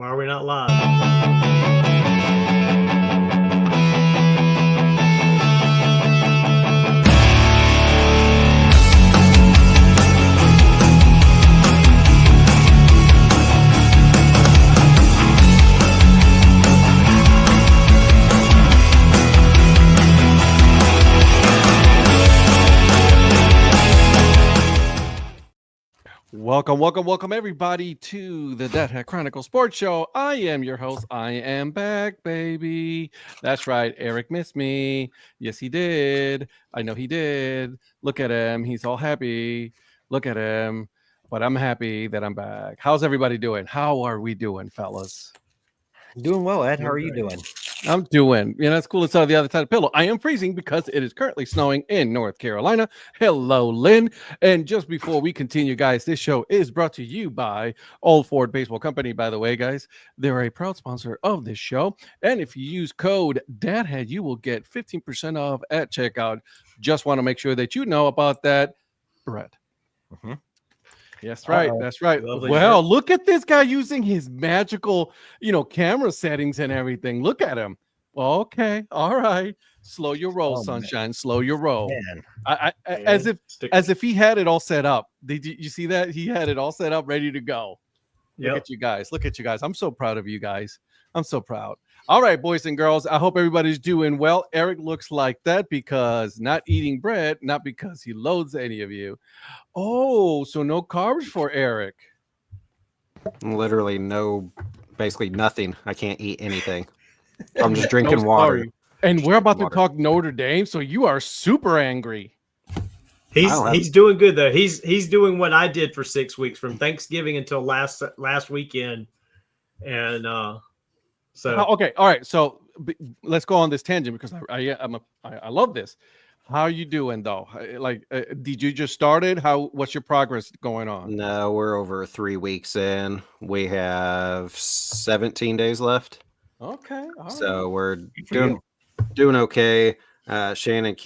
Why are we not live? Welcome, everybody, to the Dad Hat Chronicle Sports Show. I am your host. I am back, baby. That's right. Eric missed me. Yes, he did. I know he did. Look at him. He's all happy. Look at him. But I'm happy that I'm back. How's everybody doing? How are we doing, fellas? Doing well, Ed. How are you doing? I'm doing. It's cool. It's on the other side of the pillow. I am freezing because it is currently snowing in North Carolina. Hello, Lynn. And just before we continue, guys, this show is brought to you by Old Ford Baseball Company. By the way, guys, they're a proud sponsor of this show. And if you use code DADHAT, you will get 15% off at checkout. Just want to make sure that you know about that, Brett. Mm-hmm. That's right. That's right. Lovely Well, shirt. look at this guy using his magical, camera settings and everything. Look at him. Okay. All right. Slow your roll, sunshine. Slow your roll. Man. As if he had it all set up. Did you see that? He had it all set up, ready to go. Look at you guys. Look at you guys. I'm so proud of you guys. I'm so proud. All right, boys and girls. I hope everybody's doing well. Eric looks like that because not eating bread, not because he loathes any of you. Oh, so no carbs for Eric. Literally basically nothing. I can't eat anything. I'm just drinking No, water. sorry. And we're about to talk Notre Dame, so you are super angry. He's doing good though. He's doing what I did for 6 weeks from Thanksgiving until last weekend, and so Okay, all right. So let's go on this tangent because I love this. How are you doing though? Did you just started? What's your progress going on? No, we're over 3 weeks in. We have 17 days left. Okay, all right. So we're doing okay. Shannon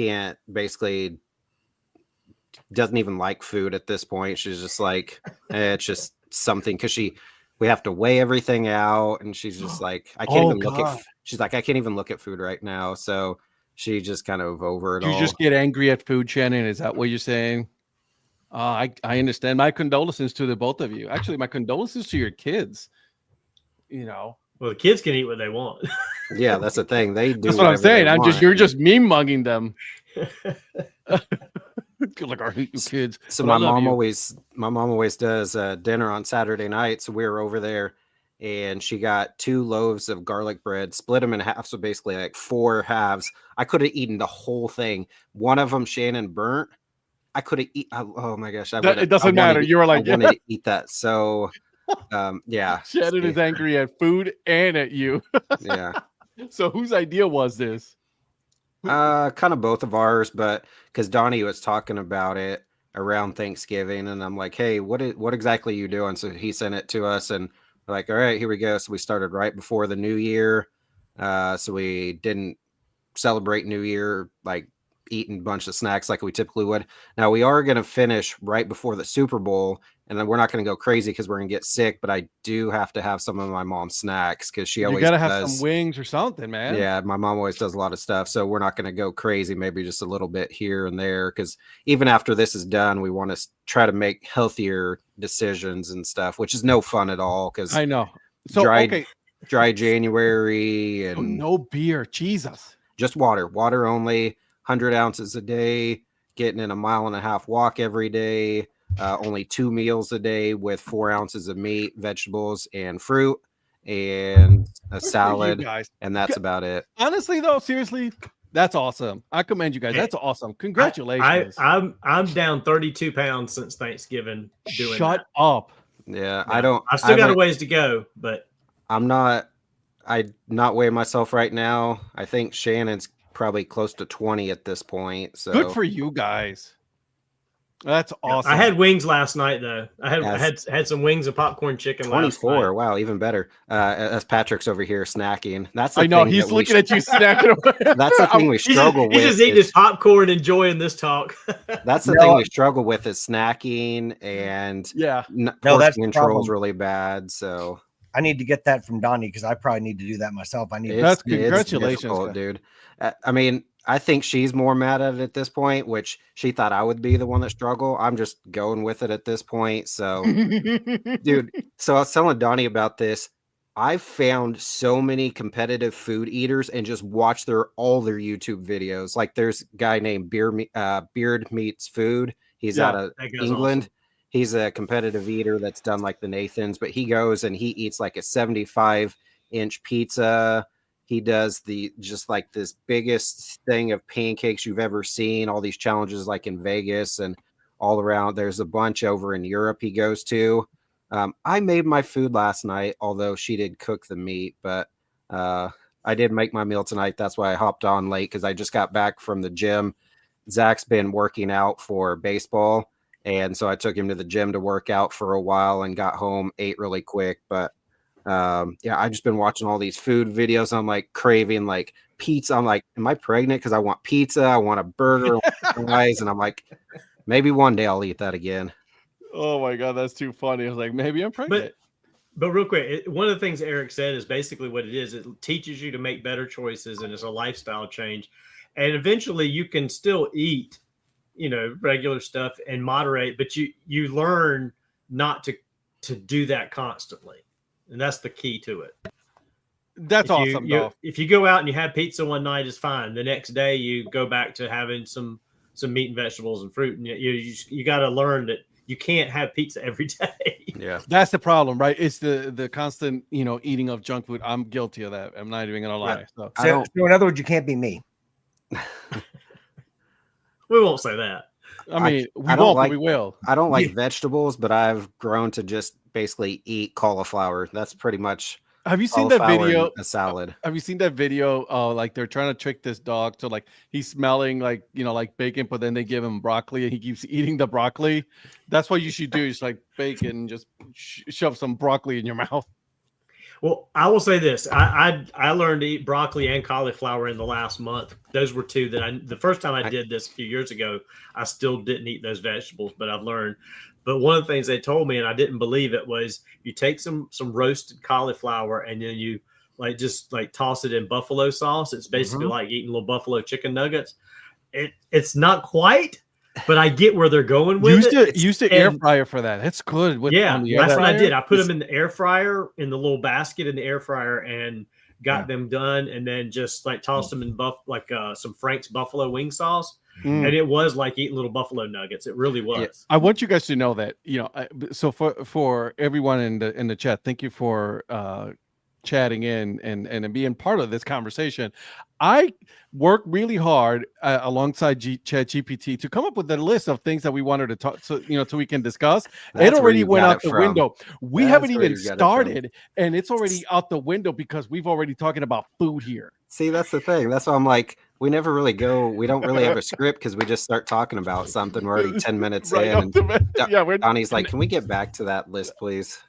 doesn't even like food at this point. She's just like, it's just something because we have to weigh everything out, and she's just like, I can't even look at food right now. So she just kind of over it all. You just get angry at food, Shannon? Is that what you're saying? I understand. My condolences to the both of you. Actually, my condolences to your kids. well, the kids can eat what they want. Yeah, that's the thing. They do. That's what I'm saying. You're just meme mugging them. Like, I hate you kids. So my mom always does dinner on Saturday night. So we were over there, and she got 2 loaves of garlic bread, split them in half. So basically like 4 halves. I could have eaten the whole thing. One of them Shannon burnt. I could have eaten. Oh my gosh. It doesn't matter. You were like, I wanted to eat that. So yeah. Shannon is angry at food and at you. Yeah. So whose idea was this? Kind of both of ours, but because Donnie was talking about it around Thanksgiving, and I'm like, hey, what exactly are you doing? So he sent it to us, and we're like, all right, here we go. So we started right before the New Year. So we didn't celebrate New Year like eating a bunch of snacks like we typically would. Now we are going to finish right before the Super Bowl, and then we're not going to go crazy because we're going to get sick, but I do have to have some of my mom's snacks because she always gotta have some wings or something, man. Yeah, my mom always does a lot of stuff, so we're not going to go crazy, maybe just a little bit here and there, because even after this is done, we want to try to make healthier decisions and stuff, which is no fun at all because I know. So dry January and no beer, Jesus. Just water only, 100 ounces a day, getting in a 1.5 mile walk every day, only 2 meals a day with 4 ounces of meat, vegetables, and fruit, and a salad, and that's about it. Honestly, though, seriously, that's awesome. I commend you guys. That's awesome. Congratulations. I'm down 32 pounds since Thanksgiving. Shut up. Yeah, no, I still got a ways to go, but I'm not weighing myself right now. I think Shannon's probably close to 20 at this point. So good for you guys. That's awesome. I had wings last night though. I had some wings and popcorn chicken. 24. Wow, even better. As Patrick's over here snacking. That's I know he's looking at you snacking. That's the thing we struggle with. He's just eating his popcorn, enjoying this talk. That's the thing we struggle with is snacking, and portion control is really bad. So I need to get that from Donnie because I probably need to do that myself. I need. That's It's congratulations, difficult, guy. dude. I mean, I think she's more mad at it at this point, which she thought I would be the one that struggle. I'm just going with it at this point. So, dude, so I was telling Donnie about this. I've found so many competitive food eaters and just watch all their YouTube videos. Like there's a guy named Beard Meats Food. He's out of That guy's England. awesome. He's a competitive eater that's done like the Nathans, but he goes and he eats like a 75-inch pizza. He does just like this biggest thing of pancakes you've ever seen. All these challenges like in Vegas and all around. There's a bunch over in Europe he goes to. I made my food last night, although she did cook the meat, but I did make my meal tonight. That's why I hopped on late because I just got back from the gym. Zach's been working out for baseball, and so I took him to the gym to work out for a while and got home, ate really quick. But yeah, I've just been watching all these food videos. I'm like craving like pizza. I'm like, am I pregnant? Because I want pizza. I want a burger, fries, and I'm like, maybe one day I'll eat that again. Oh my God, that's too funny. I was like, maybe I'm pregnant. But real quick, one of the things Eric said is basically what it is. It teaches you to make better choices, and it's a lifestyle change. And eventually, you can still eat, regular stuff and moderate, but you learn not to do that constantly, and that's the key to it. That's awesome, though. If you go out and you have pizza one night, it's fine. The next day, you go back to having some meat and vegetables and fruit, and you got to learn that you can't have pizza every day. Yeah, that's the problem, right? It's the constant, eating of junk food. I'm guilty of that. I'm not even gonna lie. So in other words, you can't be me. We won't say that. I mean, we won't, but we will. I don't like vegetables, but I've grown to just basically eat cauliflower. That's pretty much. Have you seen that video? A salad. Have you seen that video? Like they're trying to trick this dog to like he's smelling like like bacon, but then they give him broccoli and he keeps eating the broccoli. That's what you should do. Just like bacon, just shove some broccoli in your mouth. Well, I will say this: I learned to eat broccoli and cauliflower in the last month. Those were two that the first time I did this a few years ago, I still didn't eat those vegetables, but I've learned. But one of the things they told me, and I didn't believe it, was you take some roasted cauliflower and then you just toss it in buffalo sauce. It's basically like eating little buffalo chicken nuggets. It's not quite, but I get where they're going with it. Use the air fryer for that. That's good. That's what I did. I put them in the air fryer in the little basket in the air fryer and got them done, and then just tossed them in some Frank's buffalo wing sauce. And it was like eating little buffalo nuggets. It really was. Yeah. I want you guys to know that, so for everyone in the chat, thank you for chatting in and being part of this conversation. I worked really hard alongside ChatGPT to come up with a list of things that we wanted to talk, so we can discuss. It already went out the window. We haven't even started, and it's already out the window because we've already talking about food here. See, that's the thing. That's why I'm like, we never really go. We don't really have a script because we just start talking about something. We're already 10 minutes in. And Donnie's like, can we get back to that list, please?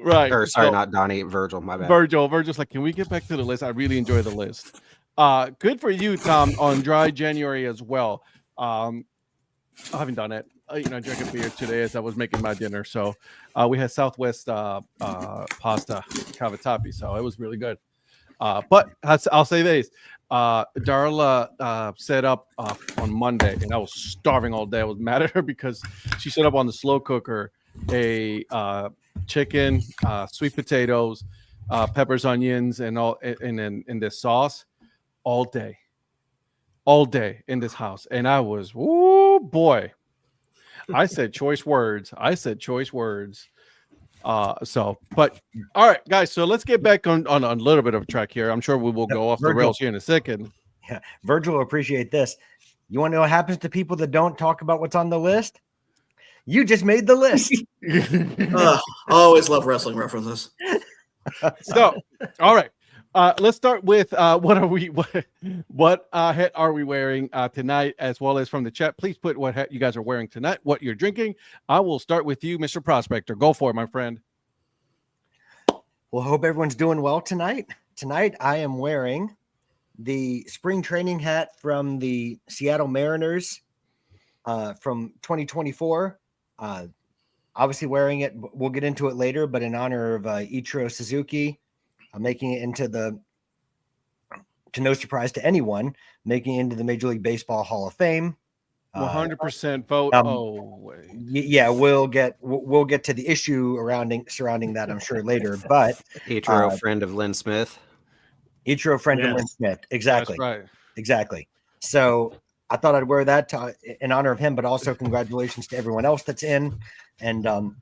Right. Or sorry, not Donnie, Virgil. My bad. Virgil's like, can we get back to the list? I really enjoy the list. Good for you, Tom, on dry January as well. I haven't done it. I drank a beer today as I was making my dinner. So we had Southwest pasta cavatappi, so it was really good. But I'll say this. Darla set up on Monday, and I was starving all day. I was mad at her because she set up on the slow cooker a chicken, sweet potatoes, peppers, onions, and all in this sauce all day in this house. And I was, oh boy, I said choice words. But all right, guys, so let's get back on a little bit of a track here. I'm sure we will go off the rails here in a second. Yeah, Virgil will appreciate this. You want to know what happens to people that don't talk about what's on the list? You just made the list. I always love wrestling references. So, all right. Let's start with what hat are we wearing tonight, as well as from the chat. Please put what hat you guys are wearing tonight, what you're drinking. I will start with you, Mr. Prospector. Go for it, my friend. Well, I hope everyone's doing well tonight. Tonight, I am wearing the spring training hat from the Seattle Mariners from 2024. obviously wearing it. We'll get into it later, but in honor of Ichiro Suzuki, making it into to no surprise to anyone, making it into the Major League Baseball Hall of Fame. 100% vote. Yeah, we'll get to the issue surrounding that, I'm sure, later. But Ichiro, friend of Lynn Smith. Ichiro, friend of Yes. Lynn Smith. Exactly. That's right. Exactly. So I thought I'd wear that in honor of him, but also congratulations to everyone else that's in. And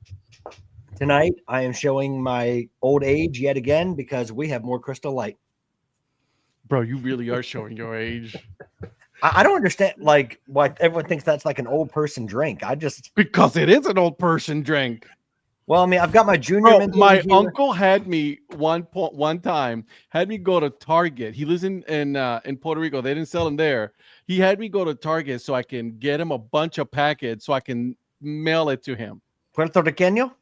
tonight I am showing my old age yet again because we have more Crystal Light. Bro, you really are showing your age. I don't understand like why everyone thinks that's like an old person drink. Because it is an old person drink. Well, I mean, I've got my junior. Bro, mint my over here. uncle had me one time had me go to Target. He lives in Puerto Rico. They didn't sell them there. He had me go to Target so I can get him a bunch of packets so I can mail it to him. Puerto Riqueño.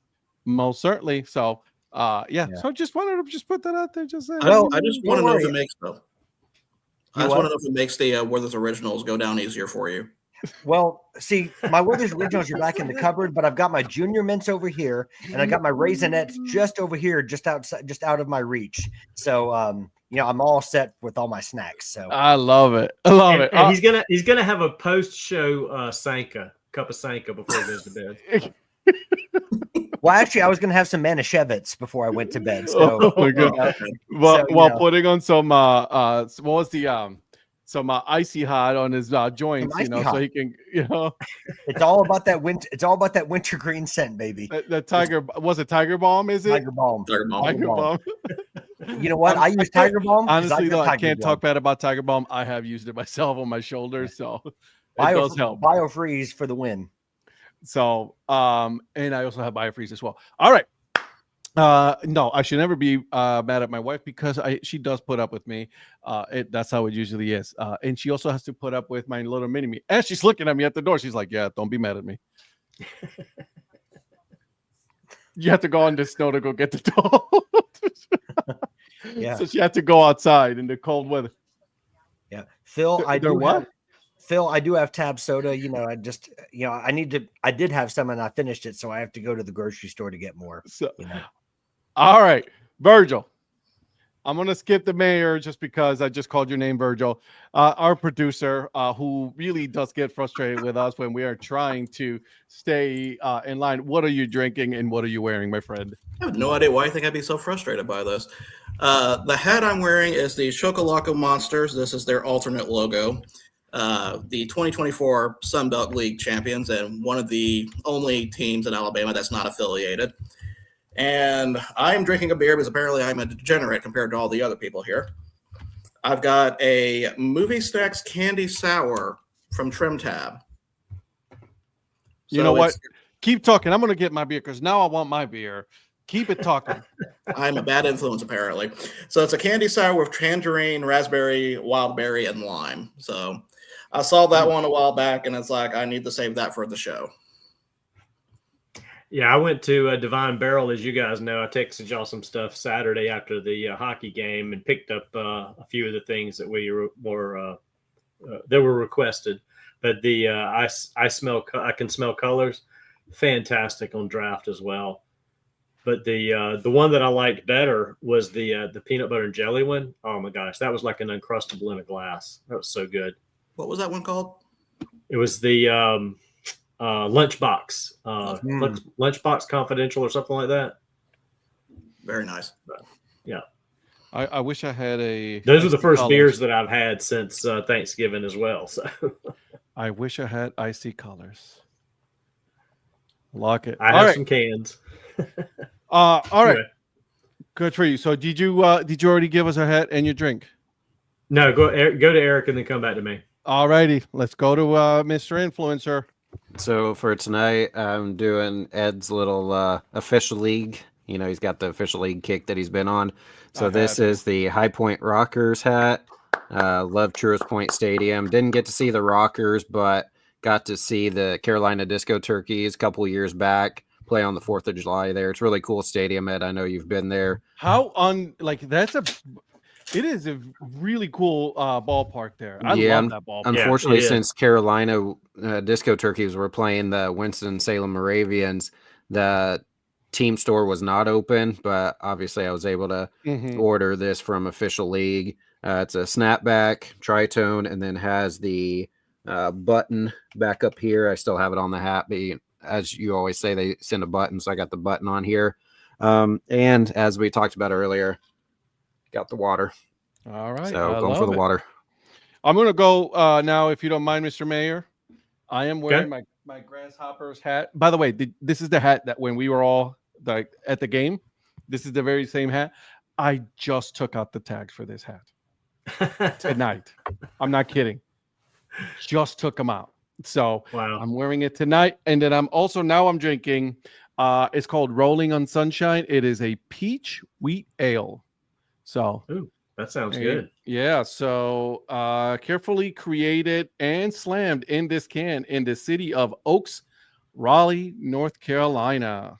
Most certainly. So yeah. So I just wanted to just put that out there. Just say, I just want to know if worry. it makes though. You I just what? want to know if it makes the Werther's Originals go down easier for you. Well, see, my Werther's Originals are back in the cupboard, but I've got my junior mints over here, and I got my Raisinets just over here, just out of my reach. So, I'm all set with all my snacks. So I love it. I love it. And he's gonna have a post-show cup of Sanka before he goes to bed. well, actually, I was gonna have some Manischewitz before I went to bed. So, Oh my God. While putting on some what was the some icy hot on his joints, so he can, it's all about that winter. It's all about that wintergreen scent, baby. that tiger was it Tiger Balm? Is it Tiger Balm? Tiger Balm. Tiger Balm. You know what? I use Tiger Balm. 'cause Honestly, though, I Tiger can't Balm. talk bad about Tiger Balm. I have used it myself on my shoulders, so it does help. BioFreeze for the win. So, and I also have BioFreeze as well. All right. No, I should never be mad at my wife because she does put up with me. That's how it usually is. And she also has to put up with my little mini me. And she's looking at me at the door. She's like, "Yeah, don't be mad at me." You have to go on the snow to go get the dog. Yeah. So she had to go outside in the cold weather. Yeah, Phil, I There do what? have, Phil, I do have Tab soda. I did have some and I finished it, so I have to go to the grocery store to get more. So, all right, Virgil. I'm going to skip the mayor just because I just called your name, Virgil. Our producer, who really does get frustrated with us when we are trying to stay in line. What are you drinking and what are you wearing, my friend? I have no idea why I think I'd be so frustrated by this. The hat I'm wearing is the Chocolaco Monsters. This is their alternate logo. The 2024 Sun Belt League champions and one of the only teams in Alabama that's not affiliated. And I'm drinking a beer because apparently I'm a degenerate compared to all the other people here. I've got a Movie Stacks Candy Sour from Trim Tab. You know what? Keep talking. I'm going to get my beer because now I want my beer. Keep it talking. I'm a bad influence, apparently. So it's a candy sour with tangerine, raspberry, wild berry, and lime. So I saw that one a while back, and it's like, I need to save that for the show. Yeah, I went to Divine Barrel, as you guys know. I texted y'all some stuff Saturday after the hockey game and picked up a few of the things that that were requested. But the I can smell colors, fantastic on draft as well. But the one that I liked better was the peanut butter and jelly one. Oh my gosh, that was like an Uncrustable in a glass. That was so good. What was that one called? It was the Lunchbox, Lunchbox Confidential or something like that. Very nice. But, yeah. I wish I had a. Those are the first beers that I've had since Thanksgiving as well. So I wish I had icy colors. Lock it. I have some cans. All right. Anyway. Good for you. So did you already give us a hat and your drink? No, go to Eric and then come back to me. All righty. Let's go to Mr. Influencer. So for tonight, I'm doing Ed's little official league. You know, he's got the official league kick that he's been on. So this is the High Point Rockers hat. Love Truist Point Stadium. Didn't get to see the Rockers, but got to see the Carolina Disco Turkeys a couple years back play on the 4th of July there. It's a really cool stadium, Ed. I know you've been there. It is a really cool ballpark there. I love that ballpark. Unfortunately, since Carolina Disco Turkeys were playing the Winston-Salem Moravians, The team store was not open, but obviously I was able to order this from Official League. It's a snapback tritone, and then has the button back up here. I still have it on the hat, but as you always say, they send a button, so I got the button on here. And as we talked about earlier, got the water. All right. So going for the water. I'm going to go now, if you don't mind, Mr. Mayor. I am wearing my Grasshoppers hat. By the way, this is the hat that when we were all at the game, this is the very same hat. I just took out the tags for this hat tonight. I'm not kidding. Just took them out. So I'm wearing it tonight. And then I'm drinking. It's called Rolling on Sunshine. It is a peach wheat ale. So that sounds good. Yeah. So carefully created and slammed in this can in the city of Oaks, Raleigh, North Carolina,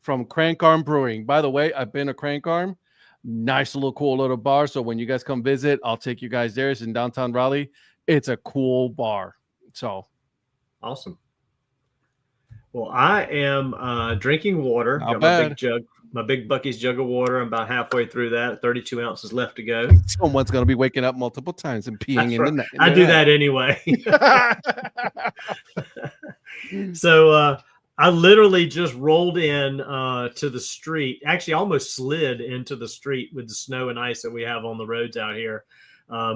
from Crank Arm Brewing. By the way, I've been to Crank Arm. Nice little cool little bar. So when you guys come visit, I'll take you guys there. It's in downtown Raleigh. It's a cool bar. So awesome. Well, I am drinking water. Not Got bad. my big jug, my big Buc-ee's jug of water. I'm about halfway through that. 32 ounces left to go. Someone's going to be waking up multiple times and peeing in the night. I do that anyway. So I literally just rolled in to the street. Actually, almost slid into the street with the snow and ice that we have on the roads out here.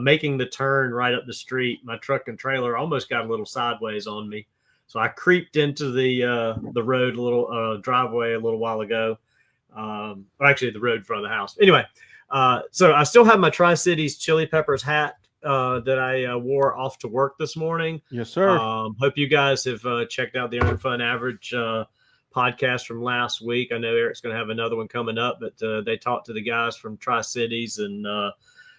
Making the turn right up the street, my truck and trailer almost got a little sideways on me. So I creeped into the road, a little driveway a little while ago. Or actually the road in front of the house. Anyway, so I still have my Tri-Cities Chili Peppers hat that I wore off to work this morning. Yes, sir. Hope you guys have checked out the Earn Fun Average podcast from last week. I know Eric's going to have another one coming up, but they talked to the guys from Tri-Cities and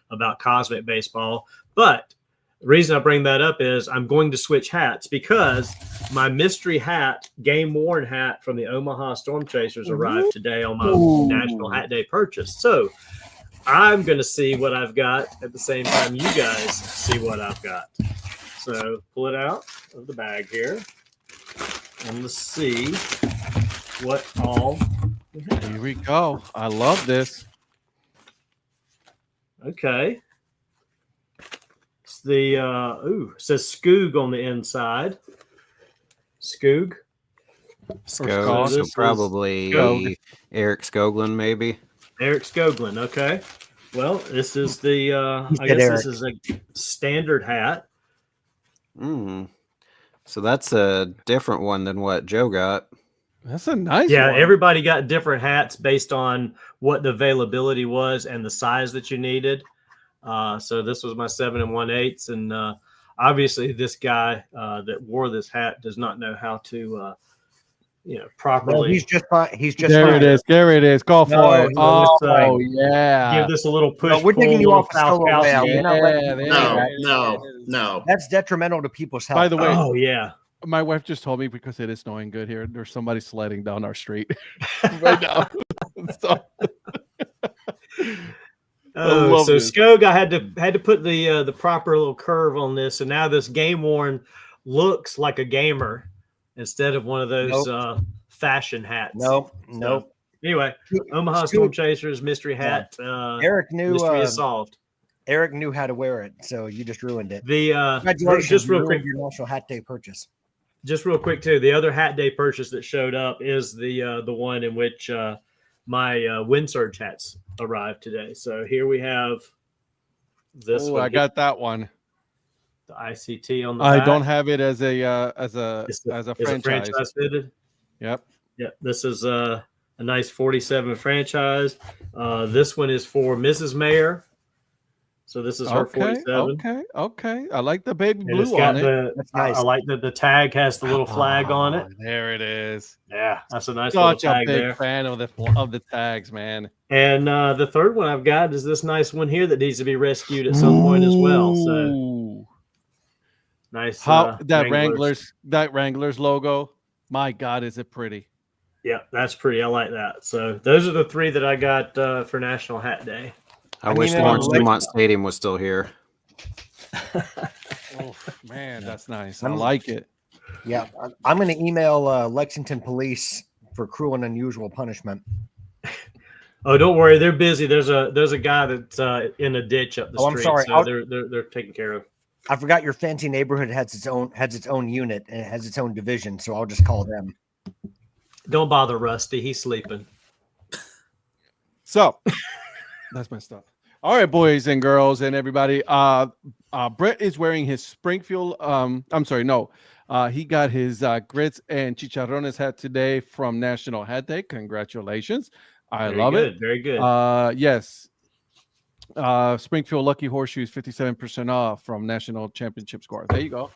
about Cosmic Baseball. But the reason I bring that up is I'm going to switch hats because my mystery hat, game worn hat from the Omaha Storm Chasers arrived today on my National Hat Day purchase. So I'm going to see what I've got at the same time you guys see what I've got. So pull it out of the bag here and let's see what all we have. Here we go. I love this. Okay. It's the it says Skoog on the inside. Skoog. Skog, so probably Eric Skoglund, maybe. Eric Skoglund. Okay. Well, this is the I guess this is a standard hat. So that's a different one than what Joe got. That's a nice one. Everybody got different hats based on what the availability was and the size that you needed. So this was my 7 1/8, and obviously this guy that wore this hat does not know how to properly. Well, he's just there fine. It is. There it is. Go for it. Oh, yeah. Give this a little push. No, we're taking you off the solo layout. No. That's detrimental to people's health. By the way, oh yeah. My wife just told me because it is snowing good here. There's somebody sledding down our street right now. So Skog, I had to put the proper little curve on this, and now this game worn looks like a gamer instead of one of those fashion hats. Nope. Anyway, Omaha Storm Chasers mystery hat. Eric knew mystery is solved. Eric knew how to wear it, so you just ruined it. Congratulations, just real quick, your National Hat Day purchase. Just real quick too, the other Hat Day purchase that showed up is the one in which my Wind Surge hats arrived today. So here we have this. Oh, I got that one. The ICT on the I back. don't have it as a franchise fitted. Yep. This is a nice 47 franchise. This one is for Mrs. Mayor. So this is her 47. Okay. I like the baby And it's blue got on it. That's nice. I like that the tag has the little flag on it. There it is. Yeah, that's a nice Such little a tag big there. fan of the tags, man. And the third one I've got is this nice one here that needs to be rescued at some point as well. So nice. That Wranglers logo. My God, is it pretty? Yeah, that's pretty. I like that. So those are the three that I got for National Hat Day. I wish Lawrence Dumont Stadium was still here. Oh man, that's nice. I like it. Yeah, I'm going to email Lexington Police for cruel and unusual punishment. Oh, don't worry, they're busy. There's a guy that's in a ditch up the Oh, I'm street. sorry. So they're taken care of. I forgot your fancy neighborhood has its own unit and it has its own division, so I'll just call them. Don't bother Rusty. He's sleeping. So that's my stuff. All right, boys and girls and everybody. Brett is wearing his Springfield. I'm sorry, no. He got his grits and chicharrones hat today from National Hat Day. Congratulations. I love it. Very good. Yes. Springfield Lucky Horseshoes 57% off from National Championship Score. There you go.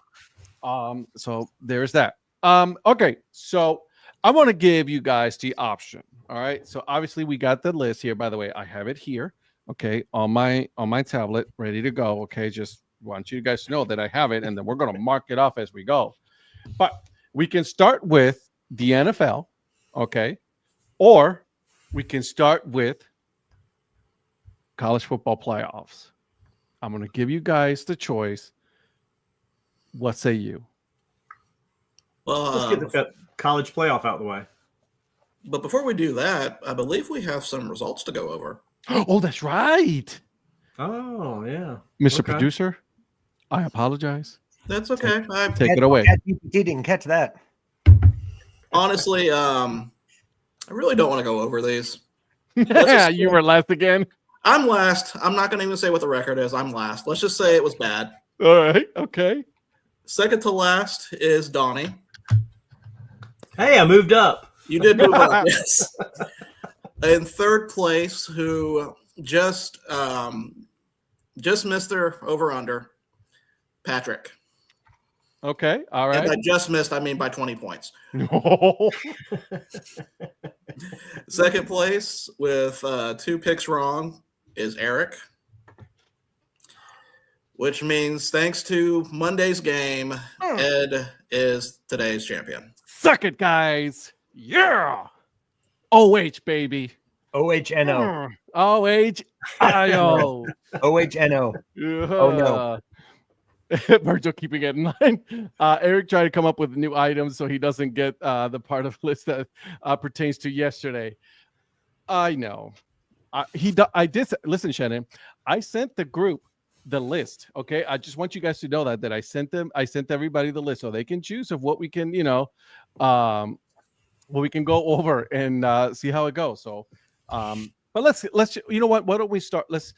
So there's that. Okay, so I want to give you guys the option. All right. So obviously we got the list here. By the way, I have it here. Okay, on my tablet, ready to go. Okay, just want you guys to know that I have it, and then we're gonna mark it off as we go. But we can start with the NFL, okay, or we can start with college football playoffs. I'm gonna give you guys the choice. What say you? Well, Let's get the college playoff out of the way. but before we do that, I believe we have some results to go over. Oh, that's right, Oh, yeah. Mr. Okay. Producer. I apologize. That's okay. Take it away. ChatGPT didn't catch that. Honestly, I really don't want to go over these. You were last again. I'm last. I'm not going to even say what the record is. I'm last. Let's just say it was bad. All right. Okay. Second to last is Donnie. Hey, I moved up. You did move up, yes. In third place, who just missed their over-under, Patrick. Okay. All And right. by just missed, I mean by 20 points. No. Second place with 2 picks wrong is Eric, which means thanks to Monday's game, Ed is today's champion. Suck it, guys. Yeah. OH, baby. OHNO. OHIO. OHNO. Oh, no. Virgil keeping it in line. Eric tried to come up with new items so he doesn't get the part of the list that pertains to yesterday. I know. I did listen, Shannon. I sent the group the list. Okay, I just want you guys to know that I sent everybody the list so they can choose of what we can, what we can go over and see how it goes. So, but let's you know what? Why don't we start? Let's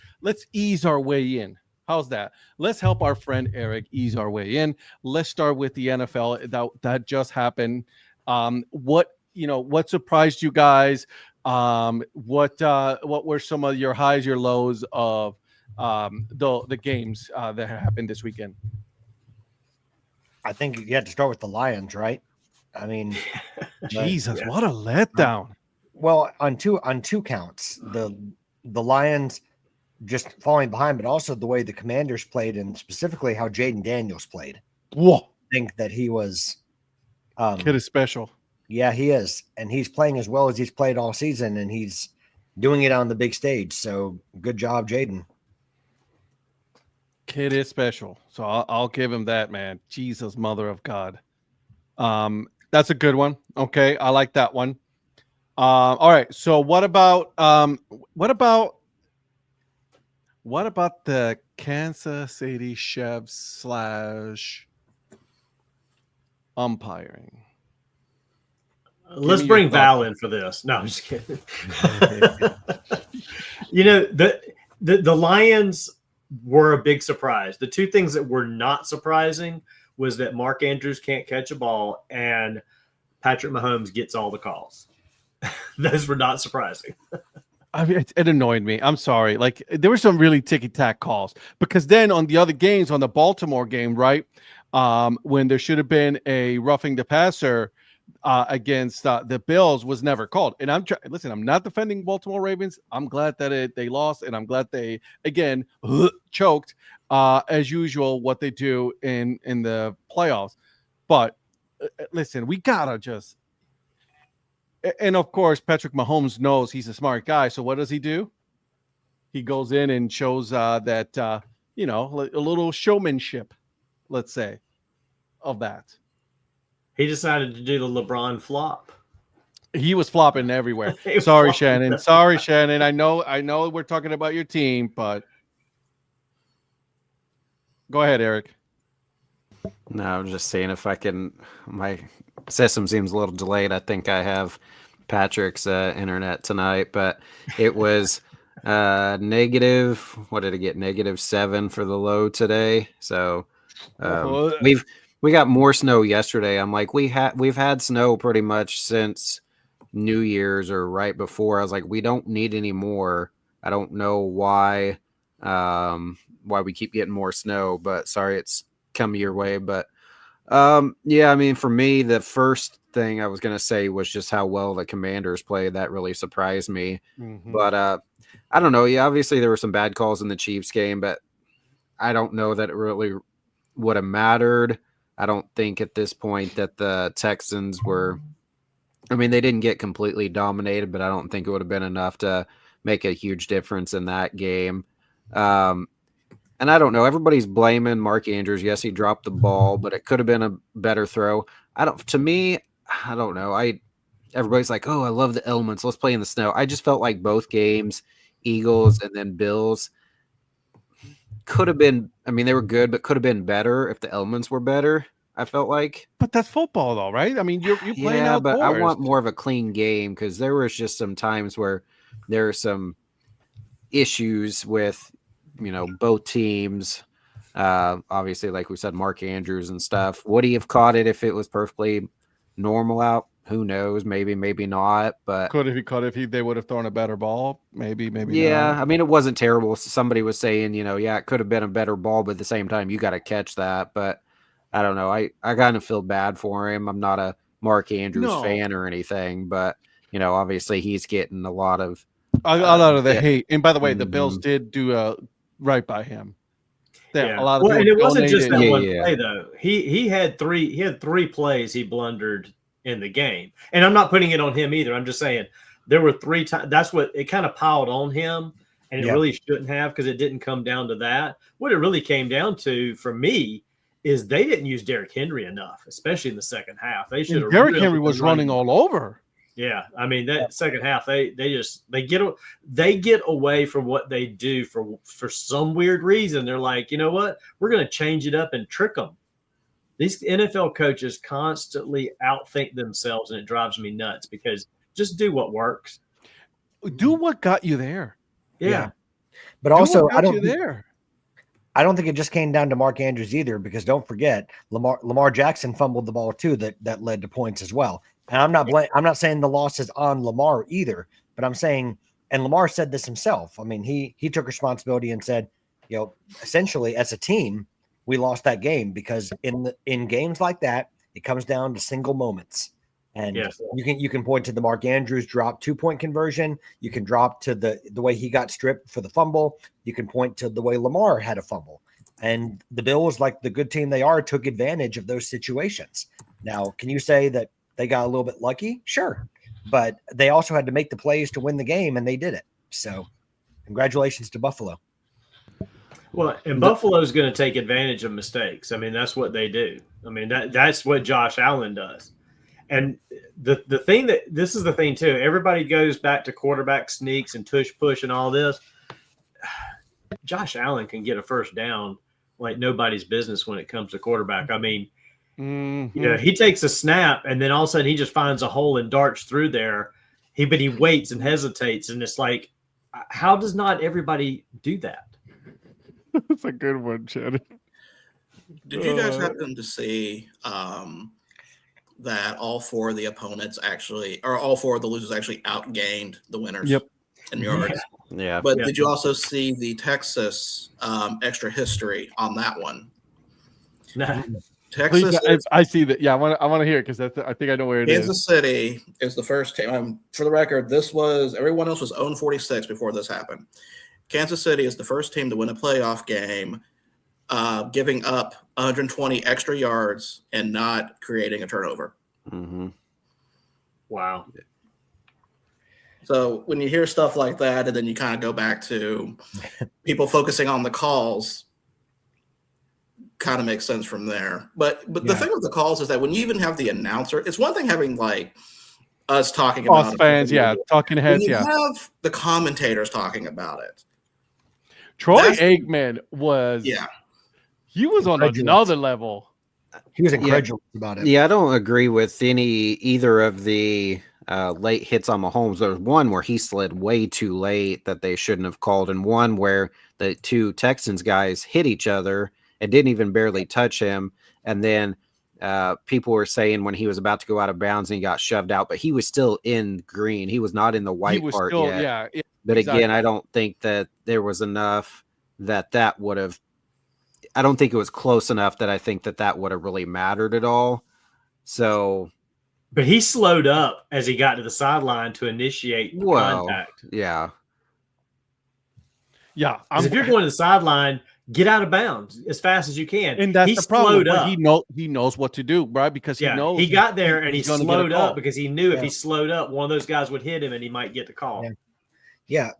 ease our way in. How's that? Let's help our friend Eric ease our way in. Let's start with the NFL that just happened. What surprised you guys? What were some of your highs, your lows of the games that happened this weekend? I think you had to start with the Lions, right? I mean, Jesus, what a letdown. Well, on two counts, the Lions just falling behind, but also the way the Commanders played, and specifically how Jaden Daniels played. Whoa! I think that he was. Kid is special. Yeah, he is, and he's playing as well as he's played all season, and he's doing it on the big stage. So good job, Jaden. Kid is special, so I'll give him that, man. Jesus, mother of God. That's a good one. Okay, I like that one. All right. So what about the Kansas City Chefs / umpiring? Let's bring Val in for this. No, I'm just kidding. The Lions were a big surprise. The two things that were not surprising was that Mark Andrews can't catch a ball and Patrick Mahomes gets all the calls. Those were not surprising. I mean, it annoyed me. I'm sorry. Like, there were some really ticky-tack calls because then on the other games, on the Baltimore game, right, when there should have been a roughing the passer against the Bills was never called. And listen, I'm not defending Baltimore Ravens. I'm glad that they lost, and I'm glad they again choked as usual what they do in the playoffs. But listen, we gotta just. And of course, Patrick Mahomes knows he's a smart guy. So what does he do? He goes in and shows that a little showmanship, let's say, of that. He decided to do the LeBron flop. He was flopping everywhere. He was Sorry, flopping Shannon. everywhere. Sorry, Shannon. I know we're talking about your team, but go ahead, Eric. No, I'm just saying if I can. My system seems a little delayed. I think I have Patrick's internet tonight, but it was negative. What did it get? -7 for the low today. So we got more snow yesterday. I'm like, we've had snow pretty much since New Year's or right before. I was like, we don't need any more. I don't know why we keep getting more snow, but sorry it's coming your way. But yeah, I mean, for me, the first thing I was going to say was just how well the Commanders played. That really surprised me. But I don't know. Yeah, obviously there were some bad calls in the Chiefs game, but I don't know that it really would have mattered. I don't think at this point that the Texans were, I mean, they didn't get completely dominated, but I don't think it would have been enough to make a huge difference in that game. And I don't know. Everybody's blaming Mark Andrews. Yes, he dropped the ball, but it could have been a better throw. To me, I don't know. Everybody's like, oh, I love the elements. Let's play in the snow. I just felt like both games, Eagles and then Bills, could have been, I mean, they were good, but could have been better if the elements were better, I felt like. But that's football, though, right? I mean, you're playing yeah, outdoors. but I want more of a clean game because there was just some times where there are some issues with, both teams. Obviously, like we said, Mark Andrews and stuff. Would he have caught it if it was perfectly normal out? Who knows? Maybe not. But could have he caught it if they would have thrown a better ball? Maybe yeah. not. I mean, it wasn't terrible. Somebody was saying, yeah, it could have been a better ball, but at the same time, you got to catch that. But I don't know. I kind of feel bad for him. I'm not a Mark Andrews fan or anything, but obviously he's getting a lot of the hate. And by the way, the Bills did do right by him. Yeah. A lot of and it wasn't just that one yeah. play though. He had three plays he blundered in the game, and I'm not putting it on him either. I'm just saying there were 3 times. That's what it kind of piled on him, and it really shouldn't have because it didn't come down to that. What it really came down to for me is they didn't use Derrick Henry enough, especially in the second half. They should have. Derrick Henry was running all over. Yeah, I mean that second half, they get away from what they do for some weird reason. They're like, you know what, we're going to change it up and trick them. These NFL coaches constantly outthink themselves, and it drives me nuts because just do what works. Do what got you there. Yeah. But also, I don't think it just came down to Mark Andrews either, because don't forget Lamar Jackson fumbled the ball too that led to points as well. And I'm not saying the loss is on Lamar either, but I'm saying, and Lamar said this himself. I mean, he took responsibility and said, essentially as a team, we lost that game because in games like that, it comes down to single moments. And you can point to the Mark Andrews drop 2-point conversion. You can drop to the way he got stripped for the fumble. You can point to the way Lamar had a fumble. And the Bills, like the good team they are, took advantage of those situations. Now, can you say that they got a little bit lucky? Sure. But they also had to make the plays to win the game, and they did it. So congratulations to Buffalo. Well, and Buffalo's going to take advantage of mistakes. I mean, that's what they do. I mean, that's what Josh Allen does. And the thing this is the thing too. Everybody goes back to quarterback sneaks and tush push and all this. Josh Allen can get a first down like nobody's business when it comes to quarterback. I mean, he takes a snap and then all of a sudden he just finds a hole and darts through there. But he waits and hesitates, and it's like, how does not everybody do that? That's a good one, Shannon. Did you guys happen to see that all 4 of the opponents all 4 of the losers actually outgained the winners? Yep. In yards. Yeah. But did you also see the Texas extra history on that one? Nah. Texas. Please, I see that. Yeah, I want to hear it because I think I know where it is. Kansas City is the first team. For the record, everyone else was 0-46 before this happened. Kansas City is the first team to win a playoff game, giving up 120 extra yards and not creating a turnover. Mm-hmm. Wow. So when you hear stuff like that, and then you kind of go back to people focusing on the calls, kind of makes sense from there. But the thing with the calls is that when you even have the announcer, it's one thing having like us talking about Us it. fans, yeah, talking heads, You yeah. have the commentators talking about it. Troy That's- Aikman was, Yeah. he was on Incredulous. another level. He was incredulous about it. Yeah, I don't agree with either of the late hits on Mahomes. There was one where he slid way too late that they shouldn't have called, and one where the two Texans guys hit each other and didn't even barely touch him. And then people were saying when he was about to go out of bounds and he got shoved out, but he was still in green. He was not in the white part yet. Yeah. But exactly. again, I don't think that there was enough that would have. I don't think it was close enough that I think that would have really mattered at all. So, but he slowed up as he got to the sideline to initiate contact. Yeah. Yeah. If you're going to the sideline, get out of bounds as fast as you can. And that's he the problem. slowed up. He knows what to do, right? Because he knows he got there and he he's gonna get a slowed call. up because he knew if he slowed up, one of those guys would hit him and he might get the call. Yeah.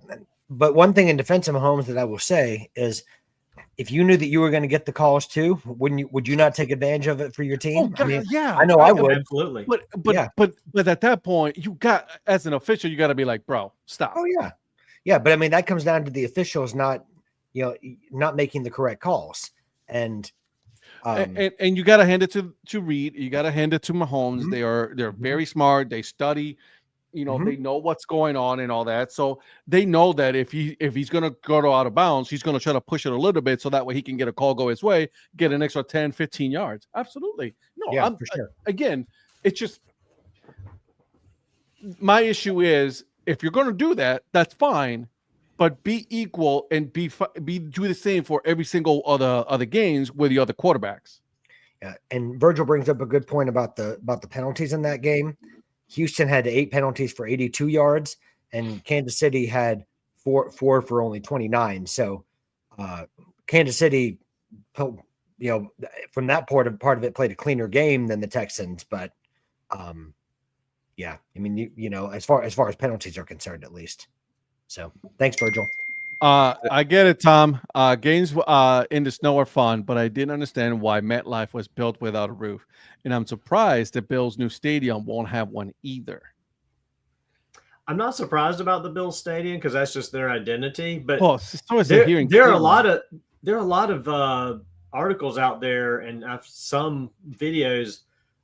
But one thing in defense of Mahomes that I will say is, if you knew that you were going to get the calls too, would you not take advantage of it for your team? Oh, yeah, I know I would. Absolutely. But at that point, you got, as an official, you got to be like, bro, stop. Oh yeah. Yeah. But I mean, that comes down to the officials not making the correct calls. And you got to hand it to Reed. You got to hand it to Mahomes. Mm-hmm. They're very smart. They study. Mm-hmm. They know what's going on and all that. So they know that if he's going to go out of bounds, he's going to try to push it a little bit so that way he can get a call go his way, get an extra 10, 15 yards. Absolutely. No, yeah, for sure. Again, it's just my issue is if you're going to do that, that's fine, but be equal and do the same for every single other games with the other quarterbacks. Yeah, and Virgil brings up a good point about the penalties in that game. Houston had 8 penalties for 82 yards, and Kansas City had four for only 29. So Kansas City, from that part of it, played a cleaner game than the Texans. But yeah, I mean, as far as penalties are concerned, at least. So thanks, Virgil. I get it, Tom. Games in the snow are fun, but I didn't understand why MetLife was built without a roof. And I'm surprised that Bills' new stadium won't have one either. I'm not surprised about the Bills stadium because that's just their identity. But so is there are a lot of articles out there and some videos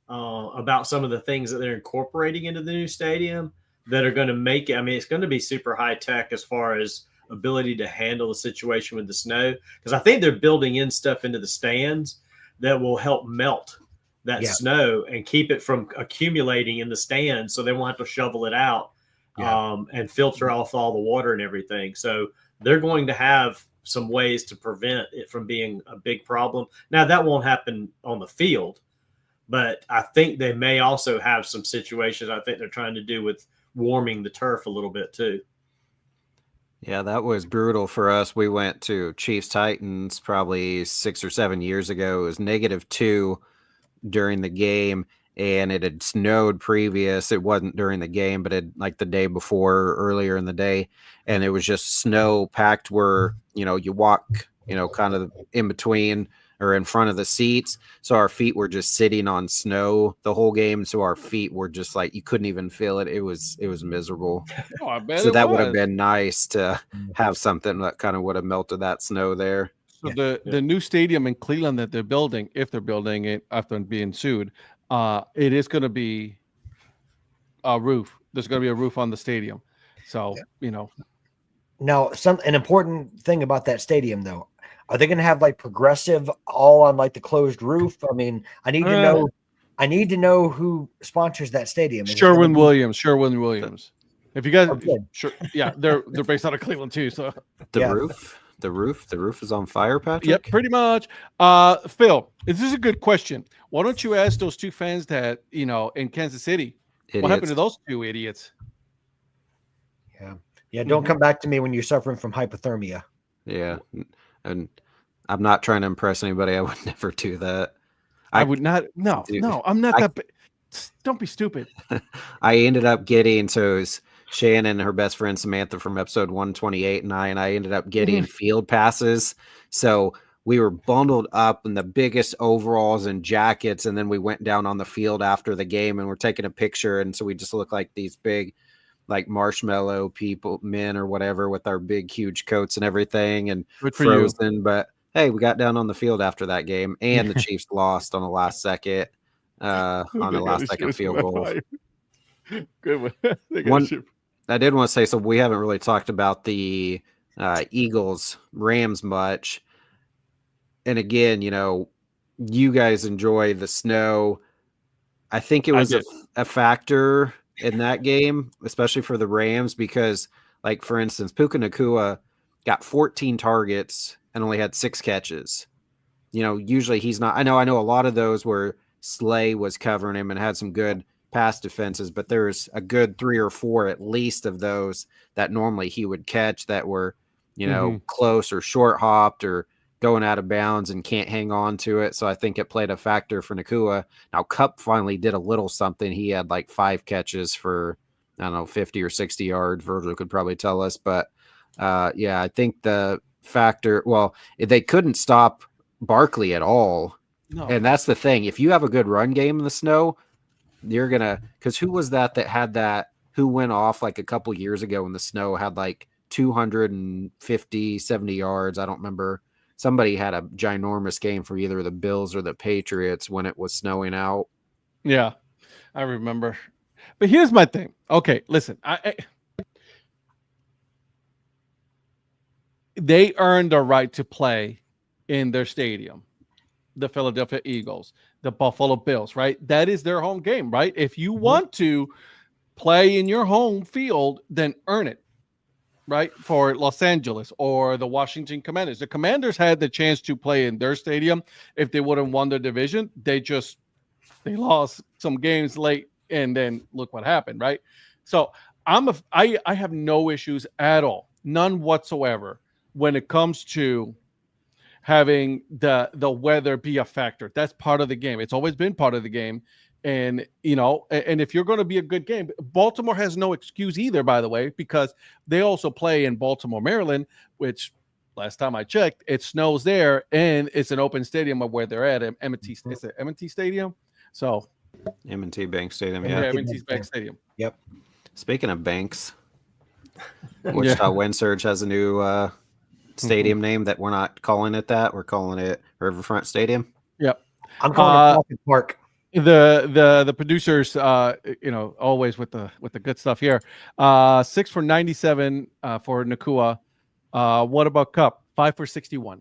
about some of the things that they're incorporating into the new stadium that are going to make it. I mean, it's going to be super high tech as far as ability to handle the situation with the snow, because I think they're building in stuff into the stands that will help melt that snow and keep it from accumulating in the stands, so they won't have to shovel it out and filter off all the water and everything. So they're going to have some ways to prevent it from being a big problem. Now, that won't happen on the field, but I think they may also have some situations I think they're trying to do with warming the turf a little bit too. Yeah, that was brutal for us. We went to Chiefs Titans probably 6 or 7 years ago. It was -2 during the game, and it had snowed previous. It wasn't during the game, but like the day before, earlier in the day, and it was just snow packed where you walk kind of in between or in front of the seats. So our feet were just sitting on snow the whole game. So our feet were just like, you couldn't even feel it. It was miserable. Oh, I bet so that would have been nice to have something that kind of would have melted that snow there. So the new stadium in Cleveland that they're building, if they're building it after being sued, it is going to be a roof. There's going to be a roof on the stadium. So, Now, an important thing about that stadium, though, are they going to have like progressive all on like the closed roof? I mean, I need to know who sponsors that stadium. Sherwin-Williams. If you guys, sure, yeah, they're based out of Cleveland too. So the roof is on fire, Patrick. Yep, pretty much. Phil, this is a good question. Why don't you ask those two fans that in Kansas City? Idiots. What happened to those two idiots? Yeah. Don't come back to me when you're suffering from hypothermia. Yeah, and I'm not trying to impress anybody. I would never do that. I would not. No, I'm not that. Don't be stupid. I ended up getting Shannon, her best friend Samantha from episode 128, and I ended up getting field passes. So we were bundled up in the biggest overalls and jackets, and then we went down on the field after the game and we're taking a picture, and so we just look like these big like marshmallow people, men or whatever, with our big huge coats and everything and frozen. But hey, we got down on the field after that game, and the Chiefs lost on the last second on the last second field goal. Good one. I did want to say, so we haven't really talked about the Eagles Rams much. And again, you know, you guys enjoy the snow. I think it was a factor in that game, especially for the Rams, because, like, for instance, Puka Nacua got 14 targets and only had 6 catches. You know, usually he's not. I know a lot of those where Slay was covering him and had some good pass defenses, but there's a good 3 or 4 at least of those that normally he would catch that were, you know, close or short hopped or going out of bounds and can't hang on to it. So I think it played a factor for Nacua. Now Kupp finally did a little something. He had like 5 catches for, I don't know, 50 or 60 yards. Virgil could probably tell us, but yeah, I think the factor, well, they couldn't stop Barkley at all. No. And that's the thing. If you have a good run game in the snow, you're going to, because who was that had that, who went off like a couple years ago in the snow, had like 250, 70 yards. I don't remember. Somebody had a ginormous game for either the Bills or the Patriots when it was snowing out. Yeah, I remember. But here's my thing. Okay, listen. They earned a right to play in their stadium. The Philadelphia Eagles, the Buffalo Bills, right? That is their home game, right? If you want to play in your home field, then earn it. Right, for Los Angeles or the Washington Commanders. The Commanders had the chance to play in their stadium if they wouldn't won their division. They lost some games late, and then look what happened, right? So I have no issues at all, none whatsoever, when it comes to having the weather be a factor. That's part of the game. It's always been part of the game. And, you know, and if you're going to be a good game, Baltimore has no excuse either, by the way, because they also play in Baltimore, Maryland, which last time I checked, it snows there, and it's an open stadium of where they're at. M&T, is it M&T Stadium? So M&T Bank Stadium, yeah. M&T Bank Stadium. Yep. Speaking of banks, Wichita Wind Surge has a new stadium name that we're not calling it that. We're calling it Riverfront Stadium. Yep. I'm calling it Falcon Park. The producers, you know, always with the good stuff here. 6 for 97 for Nacua. What about Kupp? 5 for 61.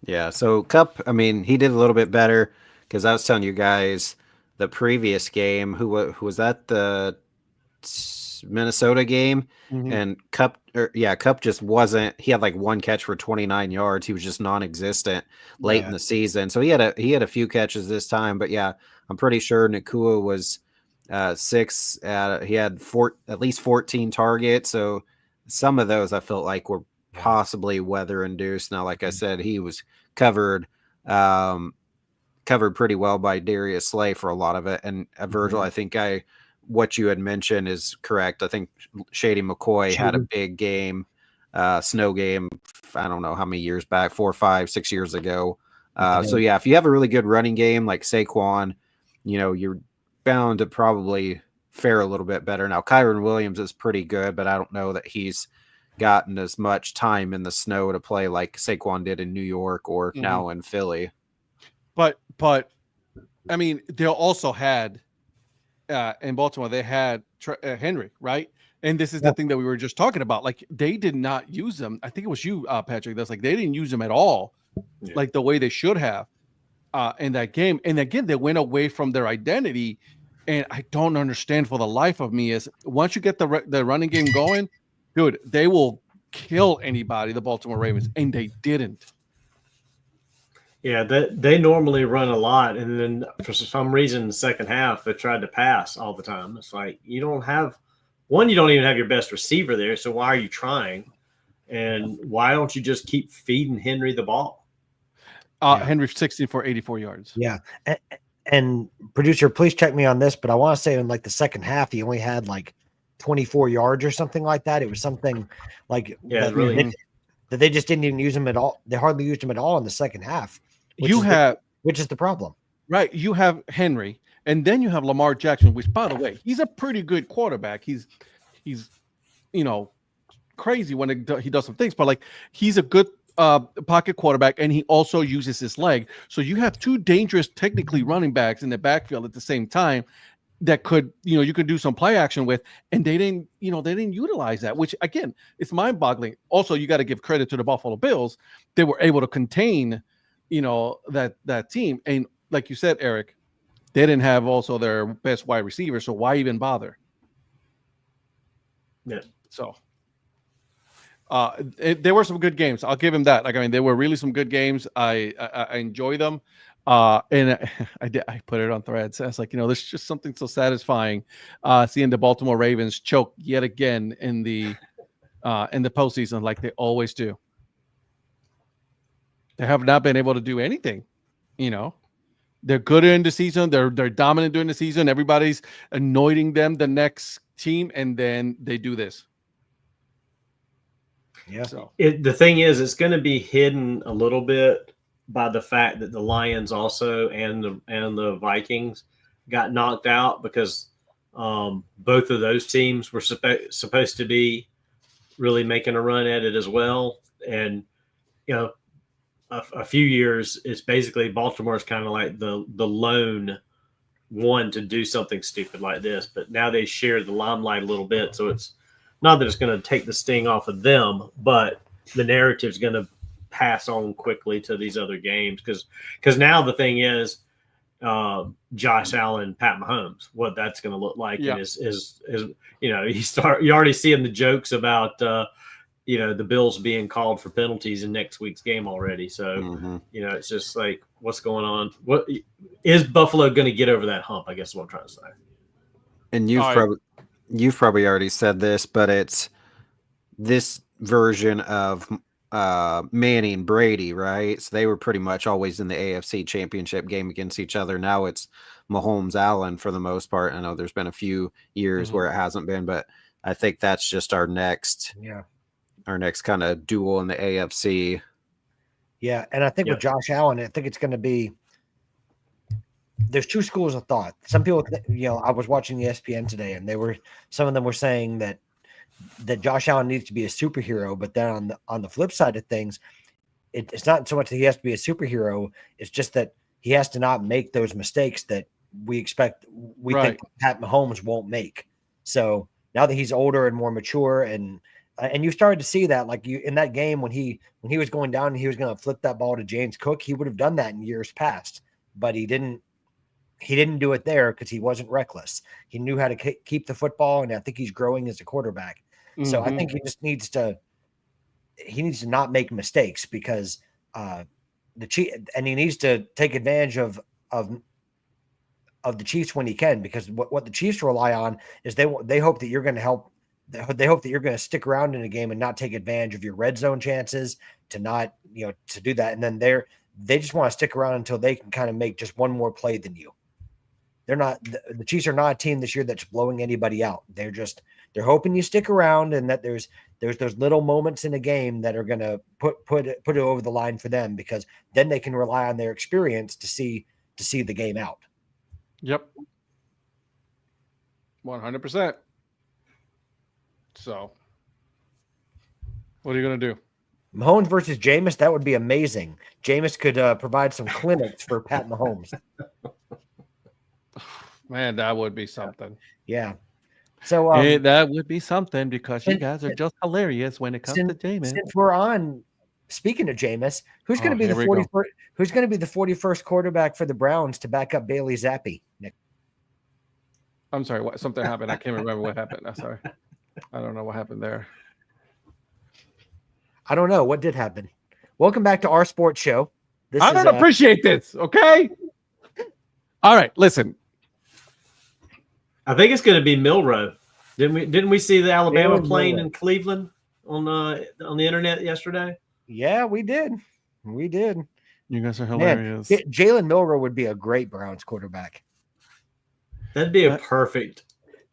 Yeah, so Kupp, I mean, he did a little bit better because I was telling you guys the previous game. Who was that? The Minnesota game, and Kupp just wasn't. He had like 1 catch for 29 yards. He was just non-existent late in the season. So he had a few catches this time, but yeah, I'm pretty sure Nacua was 6. He had at least 14 targets. So some of those I felt like were possibly weather induced. Now, like I said, he was covered pretty well by Darius Slay for a lot of it, and Virgil. I think what you had mentioned is correct. I think Shady McCoy had a big game, snow game. I don't know how many years back, 4, 5, 6 years ago. So yeah, if you have a really good running game like Saquon, you know, you're bound to probably fare a little bit better. Now, Kyron Williams is pretty good, but I don't know that he's gotten as much time in the snow to play like Saquon did in New York or now in Philly. But I mean, they also had in Baltimore, they had Henry, right? And this is the thing that we were just talking about. Like, they did not use them. I think it was you, Patrick. That's like, they didn't use them at all, like the way they should have in that game. And again, they went away from their identity. And I don't understand for the life of me is once you get the running game going, dude, they will kill anybody, the Baltimore Ravens. And they didn't. Yeah, they normally run a lot, and then for some reason in the second half they tried to pass all the time. It's like you don't even have your best receiver there, so why are you trying? And why don't you just keep feeding Henry the ball? Henry 16 for 84 yards. Yeah, and producer, please check me on this, but I want to say in like the second half he only had like 24 yards or something like that. It was something like that they just didn't even use him at all. They hardly used him at all in the second half. Which is the problem. Right. You have Henry, and then you have Lamar Jackson, which, by the way, he's a pretty good quarterback. He's crazy when he does some things, but like he's a good pocket quarterback, and he also uses his leg. So you have two dangerous, technically running backs in the backfield at the same time that could, you could do some play action with, and they didn't utilize that, which again, it's mind-boggling. Also, you got to give credit to the Buffalo Bills. They were able to contain, that team. And like you said, Eric, they didn't have also their best wide receiver. So why even bother? Yeah. So there were some good games. I'll give him that. Like, I mean, there were really some good games. I enjoy them. And I put it on Threads. I was like, there's just something so satisfying seeing the Baltimore Ravens choke yet again in the postseason, like they always do. They have not been able to do anything. They're good in the season. They're dominant during the season. Everybody's anointing them the next team, and then they do this. Yeah. So the thing is, it's going to be hidden a little bit by the fact that the Lions also and the Vikings got knocked out, because both of those teams were supposed to be really making a run at it as well. And a few years, it's basically Baltimore's kind of like the lone one to do something stupid like this, but now they share the limelight a little bit. So it's not that it's going to take the sting off of them, but the narrative's going to pass on quickly to these other games, because now the thing is, Josh Allen, Pat Mahomes, what that's going to look like. Yeah. is you already seeing the jokes about the Bills being called for penalties in next week's game already. So it's just like, what's going on? What is Buffalo going to get over that hump? I guess is what I'm trying to say. And you've probably already said this, but it's this version of Manning, Brady, right? So they were pretty much always in the AFC Championship game against each other. Now it's Mahomes, Allen for the most part. I know there's been a few years where it hasn't been, but I think that's just our next kind of duel in the AFC. Yeah, and I think with Josh Allen, I think it's going to be. There's two schools of thought. Some people, I was watching ESPN today, and some of them were saying that Josh Allen needs to be a superhero, but then on the flip side of things, it's not so much that he has to be a superhero. It's just that he has to not make those mistakes that we think Pat Mahomes won't make. So now that he's older and more mature, and you started to see that, like in that game when he was going down and he was going to flip that ball to James Cook, he would have done that in years past, but he didn't do it there because he wasn't reckless. He knew how to keep the football, and I think he's growing as a quarterback. So I think he just needs to not make mistakes, because he needs to take advantage of the Chiefs when he can, because what the Chiefs rely on is they hope that you're going to help. They hope that you're going to stick around in a game and not take advantage of your red zone chances to not, to do that. And then they just want to stick around until they can kind of make just one more play than you. The Chiefs are not a team this year that's blowing anybody out. They're hoping you stick around, and that there's those little moments in a game that are going to put it over the line for them, because then they can rely on their experience to see the game out. Yep. 100%. So what are you going to do? Mahomes versus Jameis, that would be amazing. Jameis could provide some clinics for Pat Mahomes. Man, that would be something. Yeah. So that would be something, because you guys are just hilarious when it comes to Jameis. Since we're on, speaking of Jameis, who's going to be the 41st? Who's going to be the 41st quarterback for the Browns to back up Bailey Zappi? Nick? I'm sorry. What? Something happened. I can't remember what happened. I'm sorry. I don't know what happened there. I don't know what did happen. Welcome back to our sports show. I don't appreciate this. Okay. All right. Listen. I think it's going to be Milroe. Didn't we see the Alabama plane in Cleveland on the internet yesterday? Yeah, we did. We did. You guys are hilarious. Man, Jalen Milroe would be a great Browns quarterback. That'd be a perfect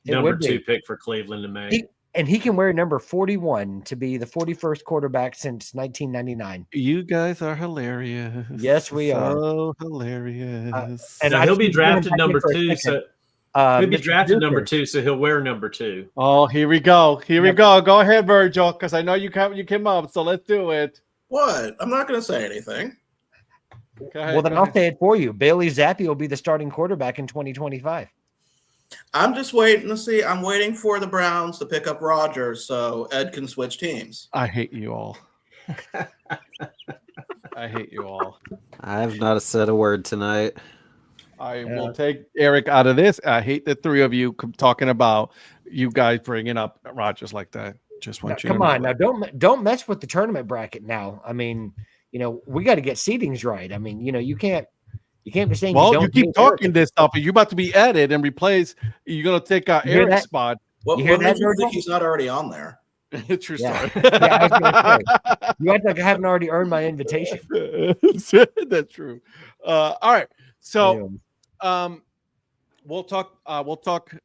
number 2 pick for Cleveland to make. and he can wear number 41 to be the 41st quarterback since 1999. You guys are hilarious. Yes, we are. So hilarious. And So I he'll be should bring him drafted back in number for a 2. second. So he'll be Mr. drafted number Producer. 2. So he'll wear number 2. Oh, here we go. Here we Yep. go. Go ahead, Virgil, because I know you came up, so let's do it. What? I'm not going to say anything. Go ahead, Well, then go I'll ahead. say it for you. Bailey Zappi will be the starting quarterback in 2025. I'm just waiting to see. I'm waiting for the Browns to pick up Rodgers so Ed can switch teams. I hate you all. I hate you all. I have not said a word tonight. I will take Eric out of this. I hate the three of you talking about you guys bringing up Rodgers like that. Just want you to Come know on, that. now don't mess with the tournament bracket now. I mean, we got to get seedings right. I mean, you can't be saying. Well, don't you keep hate talking Eric. this stuff, and you're about to be added and replaced. You're gonna take You hear Eric's that? spot. What, You hear what makes that, you Virgil? think he's not already on there? True Yeah. story. Yeah, I was gonna say. You act like I haven't already earned my invitation. That's true. All right. So Anyway. we'll talk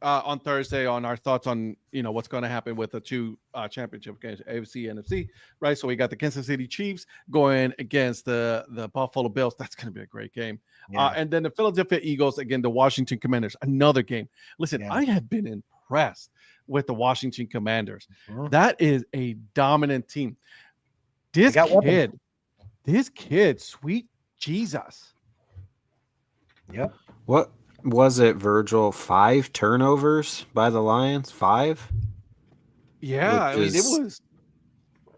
on Thursday on our thoughts on what's going to happen with the two championship games, AFC and NFC, right? So we got the Kansas City Chiefs going against the Buffalo Bills. That's going to be a great game. Yeah. And then the Philadelphia Eagles again, the Washington Commanders, another game. Listen, Yeah. I have been impressed with the Washington Commanders. Mhm. That is a dominant team. This got weapons. kid, sweet Jesus. Yep. What was it, Virgil? 5 turnovers by the Lions? 5? Yeah, Which it is- was.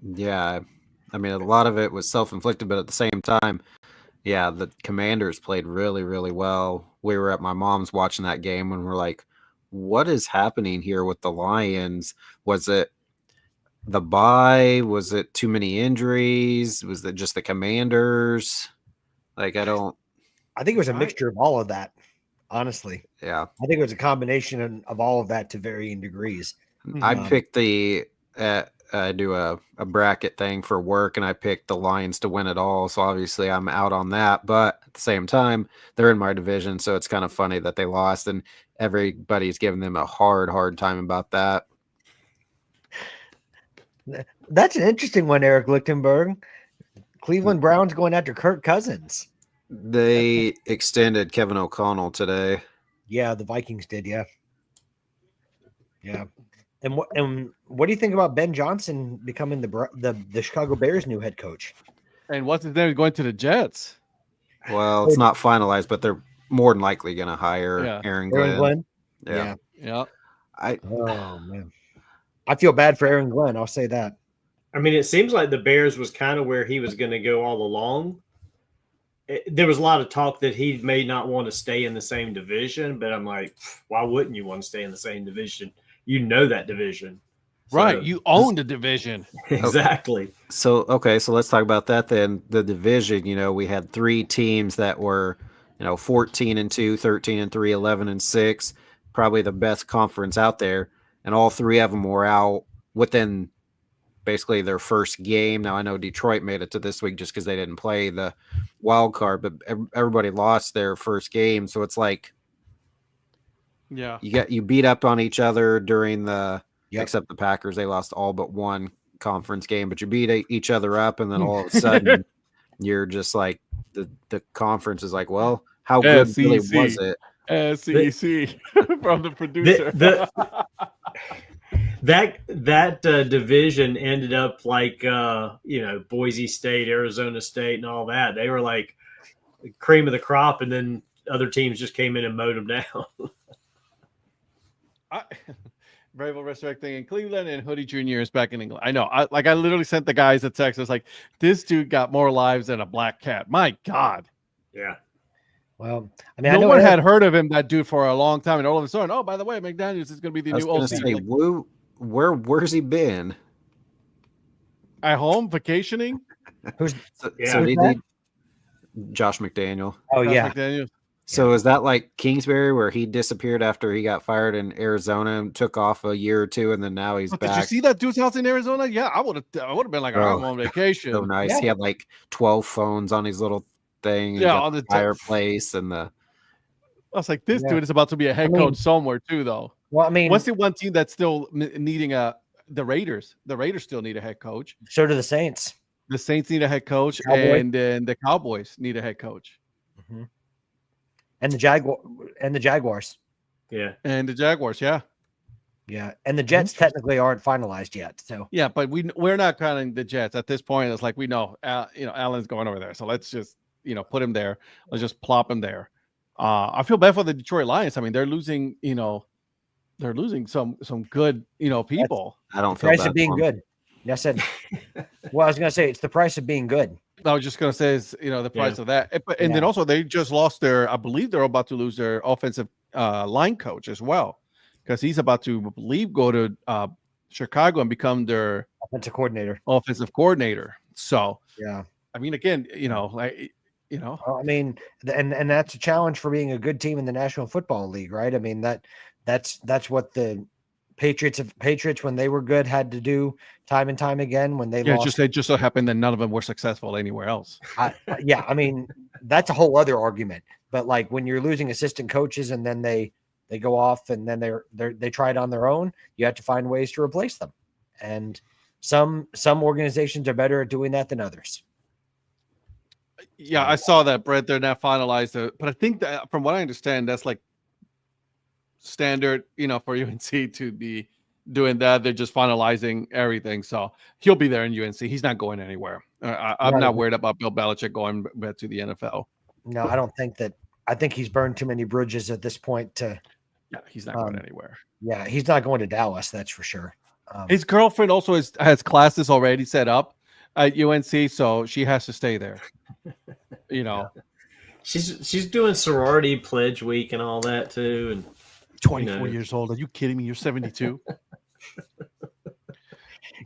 Yeah. I mean, a lot of it was self-inflicted, but at the same time, yeah, the Commanders played really, really well. We were at my mom's watching that game and we're like, what is happening here with the Lions? Was it the bye? Was it too many injuries? Was it just the Commanders? Like, I think it was a mixture of all of that. Honestly, yeah. I think it was a combination of all of that to varying degrees. I Mhm. picked I do a bracket thing for work, and I picked the Lions to win it all. So obviously I'm out on that. But at the same time, they're in my division, so it's kind of funny that they lost, and everybody's giving them a hard time about that. That's an interesting one, Eric Lichtenberg. Cleveland Browns going after Kirk Cousins. They extended Kevin O'Connell today. Yeah, the Vikings did. Yeah. And what do you think about Ben Johnson becoming the Chicago Bears' new head coach? And what's his name? Going to the Jets. Well, it's not finalized, but they're more than likely going to hire Yeah. Aaron Glenn. Aaron Glenn. Yeah. Yeah. Oh man, I feel bad for Aaron Glenn. I'll say that. I mean, it seems like the Bears was kind of where he was going to go all along. There was a lot of talk that he may not want to stay in the same division, but I'm like, why wouldn't you want to stay in the same division? You know that division. So- Right. You own the division. Exactly. So let's talk about that then. The division, we had 3 teams that were, 14-2, 13-3, 11-6, probably the best conference out there. And all 3 of them were out within basically their first game. Now I know Detroit made it to this week just because they didn't play the wild card, but everybody lost their first game. So it's like, Yeah. you beat up on each other during Yep. except the Packers. They lost all but one conference game, but you beat each other up, and then all of a sudden you're just like the conference is like, well, how good really SEC. was it? SEC from the producer. That division ended up like Boise State, Arizona State, and all that. They were like cream of the crop, and then other teams just came in and mowed them down. Bravo resurrecting in Cleveland, and Hoodie Jr. is back in England. I know. I literally sent the guys a text. I was like, this dude got more lives than a black cat. My God. Yeah. Well, I mean, No I know one Eric- had heard of him, that dude, for a long time. And all of a sudden, oh, by the way, McDaniels is going to be I the was new gonna OC. say, Like, where's he been? at home, vacationing? So Yeah. did that? Josh McDaniel. Oh Josh yeah, McDaniels. So is that like Kingsbury, where he disappeared after he got fired in Arizona and took off a year or two, and then now he's But back? did you see that dude's house in Arizona? Yeah, I would have been like, Oh, I'm on vacation. So nice. Yeah. He had like 12 phones on his little thing. And Yeah, got on the the fireplace and the. I was like, this Yeah. dude is about to be a head I mean- coach somewhere too, though. well, I mean, What's the one team that's still needing a the Raiders still need a head coach. So do the Saints. The Saints need a head coach, Cowboys. and then the Cowboys need a head coach. Mm-hmm. And the Jaguars. Yeah. And the Jaguars, yeah. Yeah. And the Jets technically aren't finalized yet. So Yeah, but we're not counting the Jets at this point. It's like we know, Allen's going over there, so let's just put him there. Let's just plop him there. I feel bad for the Detroit Lions. I mean, they're losing. They're losing some good people. I don't the feel price bad of being for 'em. good. I said. Well, I was gonna say it's the price of being good. I was just gonna say is the price of that, and then also they just lost I believe they're about to lose their offensive line coach as well, because he's about to go to Chicago and become their offensive coordinator. So yeah, I mean, again, I mean, and that's a challenge for being a good team in the National Football League, right? I mean that's what the Patriots when they were good had to do time and time again when they lost. It just so happened that none of them were successful anywhere else. I mean, that's a whole other argument. But like when you're losing assistant coaches and then they go off and then they try it on their own, you have to find ways to replace them. And some organizations are better at doing that than others. Yeah, I saw that, Brett. They're not finalized, but I think that from what I understand, that's like standard, for UNC to be doing that. They're just finalizing everything. So he'll be there in UNC. He's not going anywhere. I'm not worried about Bill Belichick going back to the NFL. No, I don't think that. I think he's burned too many bridges at this point to. Yeah, he's not going anywhere. Yeah, he's not going to Dallas. That's for sure. His girlfriend also has classes already set up at UNC, so she has to stay there. Yeah. She's doing sorority pledge week and all that too, and 24 years old. Are you kidding me? You're 72.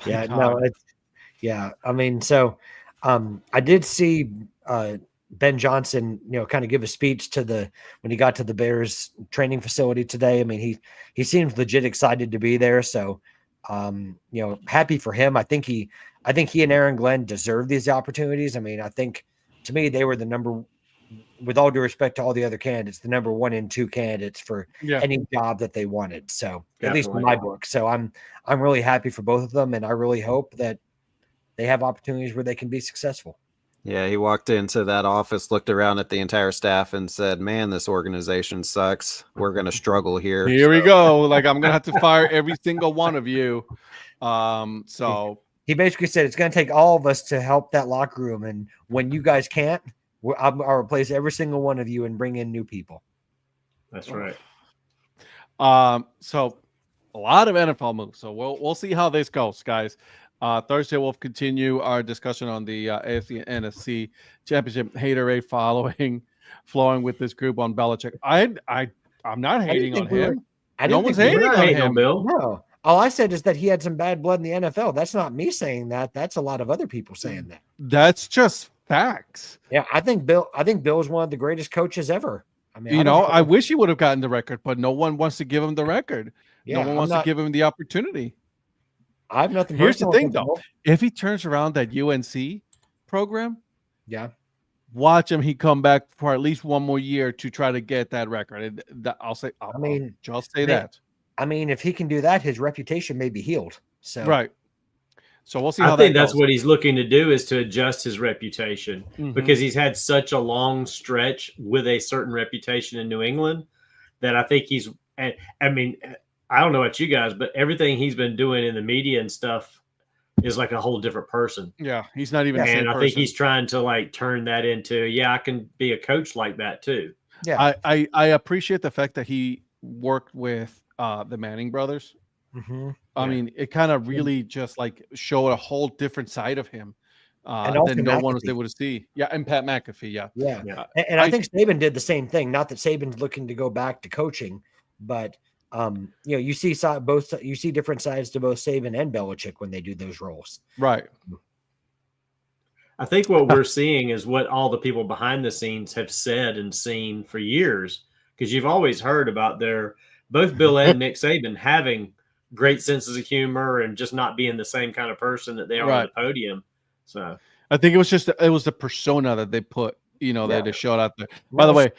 Yeah, no, I mean, so I did see Ben Johnson, kind of give a speech when he got to the Bears training facility today. I mean, he seems legit excited to be there. So, happy for him. I think he and Aaron Glenn deserve these opportunities. I mean, I think to me, they were the number, with all due respect to all the other candidates, the number 1 and 2 candidates for any job that they wanted. So at least in my book. So I'm really happy for both of them. And I really hope that they have opportunities where they can be successful. Yeah, he walked into that office, looked around at the entire staff and said, man, this organization sucks. We're going to struggle here. Here we go. Like, I'm going to have to fire every single one of you. So he basically said it's going to take all of us to help that locker room. And when you guys can't, I'll replace every single one of you and bring in new people. That's right. So a lot of NFL moves. So we'll see how this goes, guys. Thursday, we'll continue our discussion on the AFC and NFC Championship haterade flowing with this group on Belichick. I'm not hating on him. No one's hating on him, Bill. No. All I said is that he had some bad blood in the NFL. That's not me saying that. That's a lot of other people saying that. That's just facts. Yeah, I think Bill is one of the greatest coaches ever. I mean, I wish he would have gotten the record, but no one wants to give him the record. Yeah, no one wants to give him the opportunity. I have nothing. Here's the thing, though. If he turns around that UNC program, watch him. He come back for at least one more year to try to get that record. I'll say that. I mean, if he can do that, his reputation may be healed. So right. So we'll see how I think that's what he's looking to do, is to adjust his reputation, because he's had such a long stretch with a certain reputation in New England that I think I mean, I don't know about you guys, but everything he's been doing in the media and stuff is like a whole different person. Yeah, he's not even the same person. I think he's trying to turn that into, I can be a coach like that too. Yeah. I appreciate the fact that he worked with the Manning brothers. I mean, it kind of really just showed a whole different side of him that no one was able to see. Yeah, and Pat McAfee. Yeah. And I think Saban did the same thing. Not that Saban's looking to go back to coaching, but you see different sides to both Saban and Belichick when they do those roles. Right. I think what we're seeing is what all the people behind the scenes have said and seen for years, because you've always heard about both Bill and Nick Saban having great senses of humor and just not being the same kind of person that they are on the podium. So I think it was the persona that they put they just showed out there. By the way,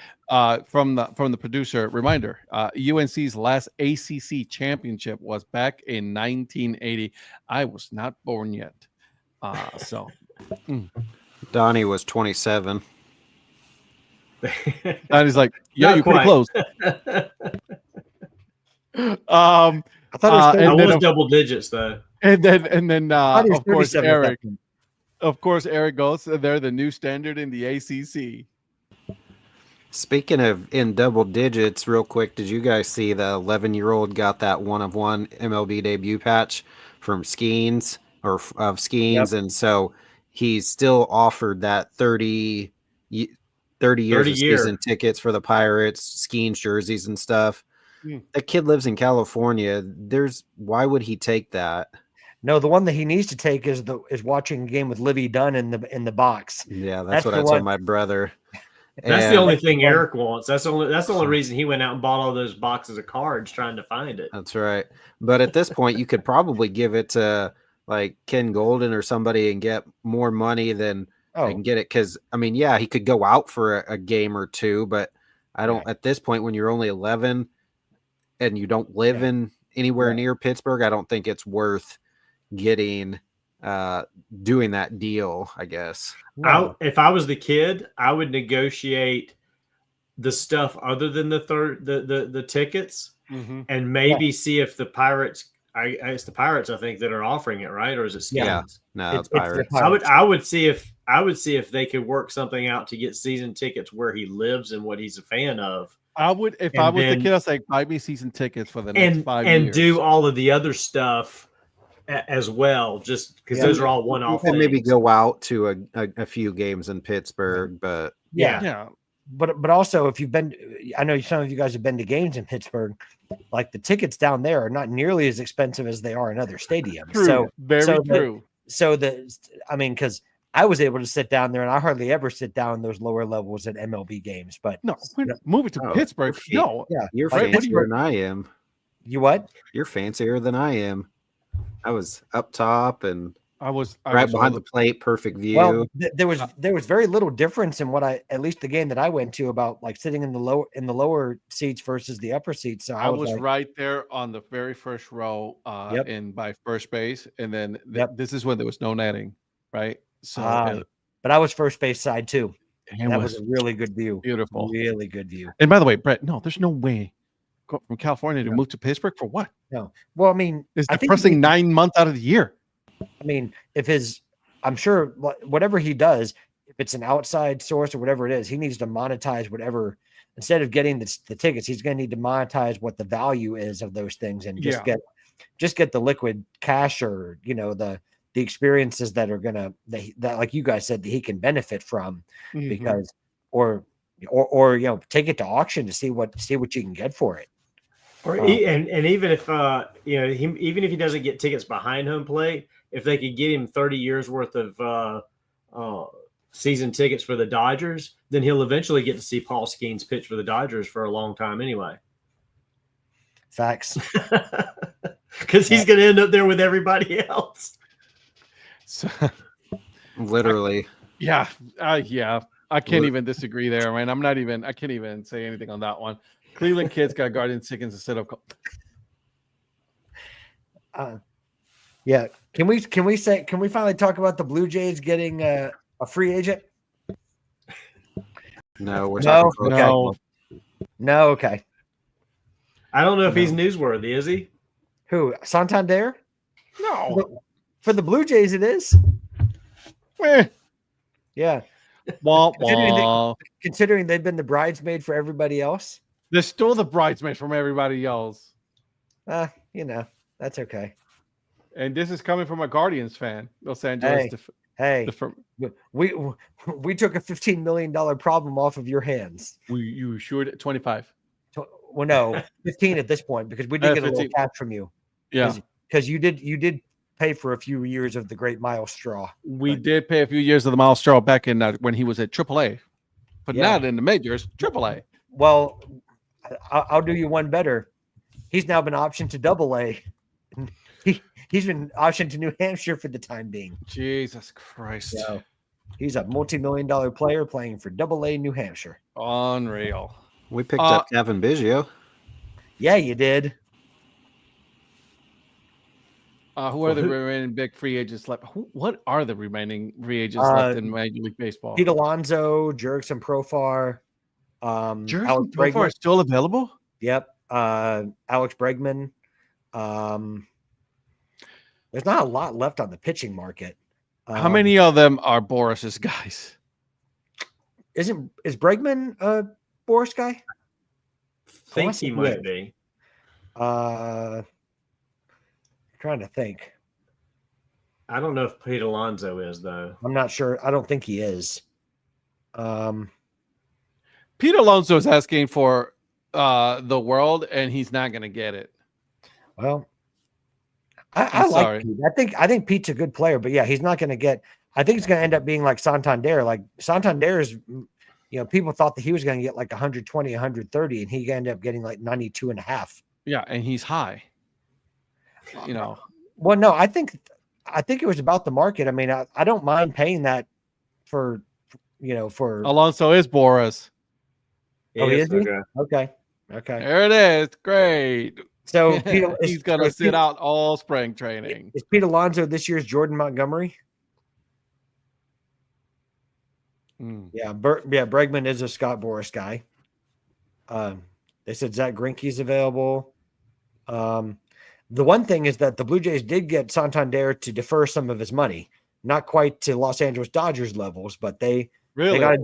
from the producer, reminder: UNC's last ACC championship was back in 1980. I was not born yet. Donnie was 27. And he's like, "Yeah, Not you're pretty quite. close." I thought it was I and was then, double digits though. thought he was of course, 37 at that point. Of course, Eric goes. They're the new standard in the ACC. Speaking of in double digits, real quick, did you guys see the 11-year-old got that 1-of-1 MLB debut patch from Skeens or of Skeens, and so he's still offered that 30 years 30 of year. season tickets for the Pirates, Skeens jerseys and stuff. That kid lives in California. Why would he take that? No, the one that he needs to take is watching a game with Livy Dunn in the box. Yeah, that's what the I told one. my brother. That's the And- only thing Eric wants. That's the only reason he went out and bought all those boxes of cards trying to find it. That's right. But at this point, you could probably give it to like Ken Golden or somebody and get more money than I can get it. Because I mean, yeah, he could go out for a game or two, but I don't. At this point, when you're only 11 and you don't live in anywhere near Pittsburgh, I don't think it's worth getting doing that deal, I guess. No. If I was the kid, I would negotiate the stuff other than the tickets, and maybe see if the Pirates. It's the Pirates, I think, that are offering it, right? Or is it Skins? Yeah, no, it's the Pirates. Pirates. I would see if they could work something out to get season tickets where he lives and what he's a fan of. I would, if I was the kid, I'd say buy me season tickets for the next 5 years and do all of the other stuff as well, just because those are all one-off. And maybe things. go out to a few games in Pittsburgh, but Yeah. But also, if you've been, I know some of you guys have been to games in Pittsburgh, like the tickets down there are not nearly as expensive as they are in other stadiums. True. True. Because I was able to sit down there, and I hardly ever sit down in those lower levels at MLB games. But No, move it to Pittsburgh. No, you're Right, fancier than I am. you what? You're fancier than I am. I was up top and I was behind the plate, perfect view. Well, there was very little difference in at least the game that I went to, about like sitting in the lower seats versus the upper seats. So I was like, right there on the very first row in by first base, and then this is when there was no netting, right? So but I was first base side too. it That was a really good view. beautiful. Really good view. And by the way, Brett, no, there's no way go from California to move to Pittsburgh for what? No. Well, I mean, It's I think depressing 9 months out of the year. I mean, I'm sure whatever he does, if it's an outside source or whatever it is, he needs to monetize whatever. Instead of getting the tickets, he's going to need to monetize what the value is of those things, and just get the liquid cash, or the experiences that are gonna that like you guys said, that he can benefit from, because or take it to auction to see what you can get for it. Or and even if even if he doesn't get tickets behind home plate, if they could get him 30 years worth of season tickets for the Dodgers, then he'll eventually get to see Paul Skeens pitch for the Dodgers for a long time anyway. Facts. Because he's going to end up there with everybody else. So, Literally. yeah. I can't even disagree there, man. I can't even say anything on that one. Cleveland kids got Guardian tickets instead of. Yeah. Can we finally talk about the Blue Jays getting a free agent? No, we're talking No. No. Okay. I don't know if he's newsworthy, is he? Who? Santander? No. For the Blue Jays, it is. Yeah. Wah, wah. Considering they've been the bridesmaid for everybody else. They're still the bridesmaids from everybody else. That's okay. And this is coming from a Guardians fan, Los Angeles. We took a $15 million problem off of your hands. You assured 25. Well, no, 15 at this point, because we did get a little cash from you. Yeah, because you did pay for a few years of the Great Miles Straw. We did pay a few years of the Miles Straw back in when he was at AAA, but not in the majors. AAA. Well, I'll do you one better. He's now been optioned to AA. He's been optioned to New Hampshire for the time being. Jesus Christ. He's a multi-million-dollar player playing for AA New Hampshire. Unreal. We picked up Kevin Biggio. Yeah, you did. Who are the remaining big free agents left? What are the remaining free agents left in Major League Baseball? Pete Alonso, Jurickson Profar, Jurickson Profar is still available? Yep. Alex Bregman. There's not a lot left on the pitching market. How many of them are Boris's guys? Is Bregman a Boris guy? Think he might be. Trying to think. I don't know if Pete Alonso is though. I'm not sure. I don't think he is. Pete Alonso is asking for the world, and he's not going to get it. Well, I like Pete. I think Pete's a good player, but yeah, he's not going to get. I think it's going to end up being like Santander. Like Santander is, people thought that he was going to get like 120, 130, and he ended up getting like 92 and a half. Yeah, and he's high. Well, no, I think it was about the market. I mean, I don't mind paying that for Alonso is Boris. Oh, he is? Okay. There it is. Great. So he's gonna sit out all spring training. Is Pete Alonso this year's Jordan Montgomery? Yeah, Bregman is a Scott Boras guy. They said Zach Greinke's available. The one thing is that the Blue Jays did get Santander to defer some of his money, not quite to Los Angeles Dodgers levels, but they got.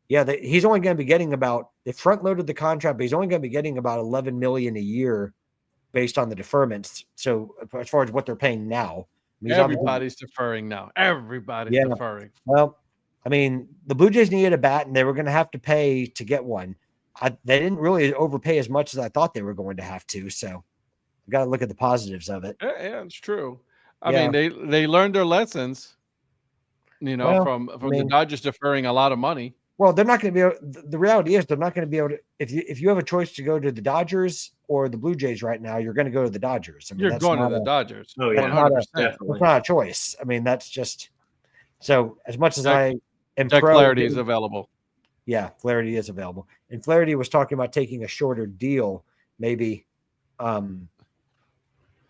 He's only going to be getting they front loaded the contract, but he's only going to be getting about $11 million a year based on the deferments. So as far as what they're paying now, everybody's deferring now. Everybody's deferring. Well, I mean, the Blue Jays needed a bat, and they were going to have to pay to get one. They didn't really overpay as much as I thought they were going to have to. So I got to look at the positives of it. Yeah, it's true. I mean, they learned their lessons, from the Dodgers deferring a lot of money. Well, they're not going to be able. The reality is, they're not going to be able to. If you have a choice to go to the Dodgers or the Blue Jays right now, you're going to go to the Dodgers. I mean, you're going to the Dodgers. Oh, yeah, 100%. That's not a choice. I mean, that's just. So as much as I am Jack Flaherty is available. Yeah, Flaherty is available, and Flaherty was talking about taking a shorter deal, maybe.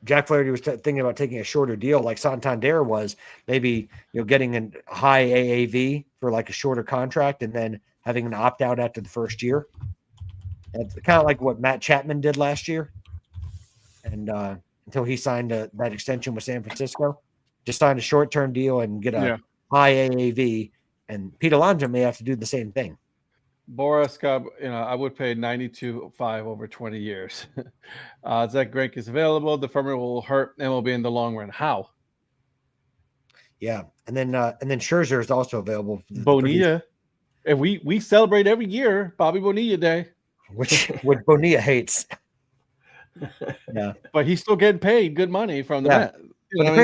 Jack Flaherty was thinking about taking a shorter deal like Santander was, maybe getting a high AAV for like a shorter contract and then having an opt-out after the first year. That's kind of like what Matt Chapman did last year. And until he signed that extension with San Francisco, just signed a short-term deal and get a high AAV. And Pete Alonso may have to do the same thing. Boris, I would pay 92.5 over 20 years. Zach Greinke is available. The firm will hurt MLB in the long run. How? Yeah, and then Scherzer is also available. Bonilla, and we celebrate every year Bobby Bonilla Day, which Bonilla hates. Yeah, but he's still getting paid good money from the Mets.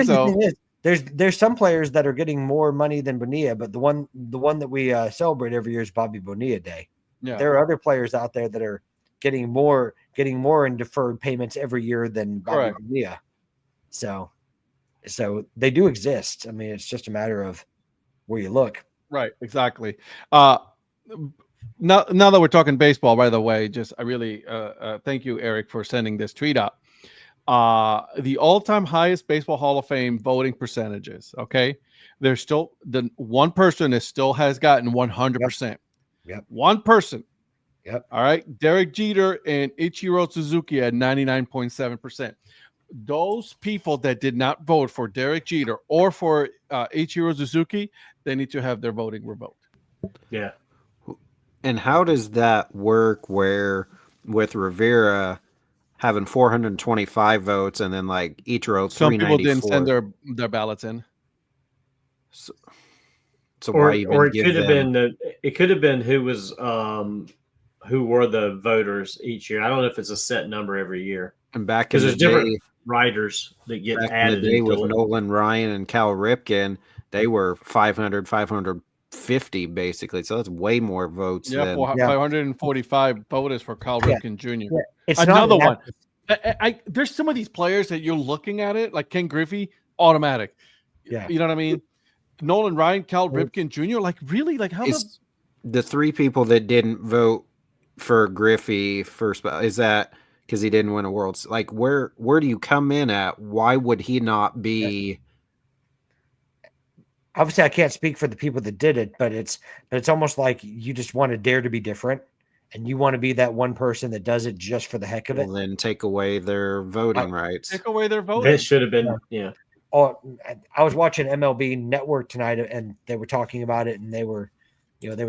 Thing is, there's some players that are getting more money than Bonilla, but the one that we celebrate every year is Bobby Bonilla Day. Yeah. There are other players out there that are getting more in deferred payments every year than Bobby Bonilla. So they do exist. I mean, it's just a matter of where you look. Right, exactly. Now that we're talking baseball, by the way, I really thank you, Eric, for sending this tweet out. The all-time highest Baseball Hall of Fame voting percentages. Okay, there's still the one person that still has gotten 100%. Yep. One person. Yep. All right. Derek Jeter and Ichiro Suzuki at 99.7%. Those people that did not vote for Derek Jeter or for Ichiro Suzuki, they need to have their voting revoked. Yeah. And how does that work? Where with Rivera having 425 votes and then like Ichiro 394. Some people didn't send their ballots in. So why even or it give could have them... been it could have been who were the voters each year. I don't know if it's a set number every year. And back in the there's day, different writers that get added in the day with it. Nolan Ryan and Cal Ripken, they were 550 basically. So that's way more votes. Yeah, 545 voters for Cal Ripken Jr. Yeah. It's another one. There's some of these players that you're looking at it, like Ken Griffey, automatic. Yeah. You know what I mean? Nolan Ryan, Cal Ripken Jr. Like, really? Like, how Is the 3 people that didn't vote for Griffey first, is that because he didn't win a World? Like, where do you come in at? Why would he not be? Obviously, I can't speak for the people that did it, but it's almost like you just want to dare to be different, and you want to be that one person that does it just for the heck of it. Well, then take away their voting rights. take away their voting? This should have been, yeah. Oh, I was watching MLB Network tonight, and they were talking about it, and they were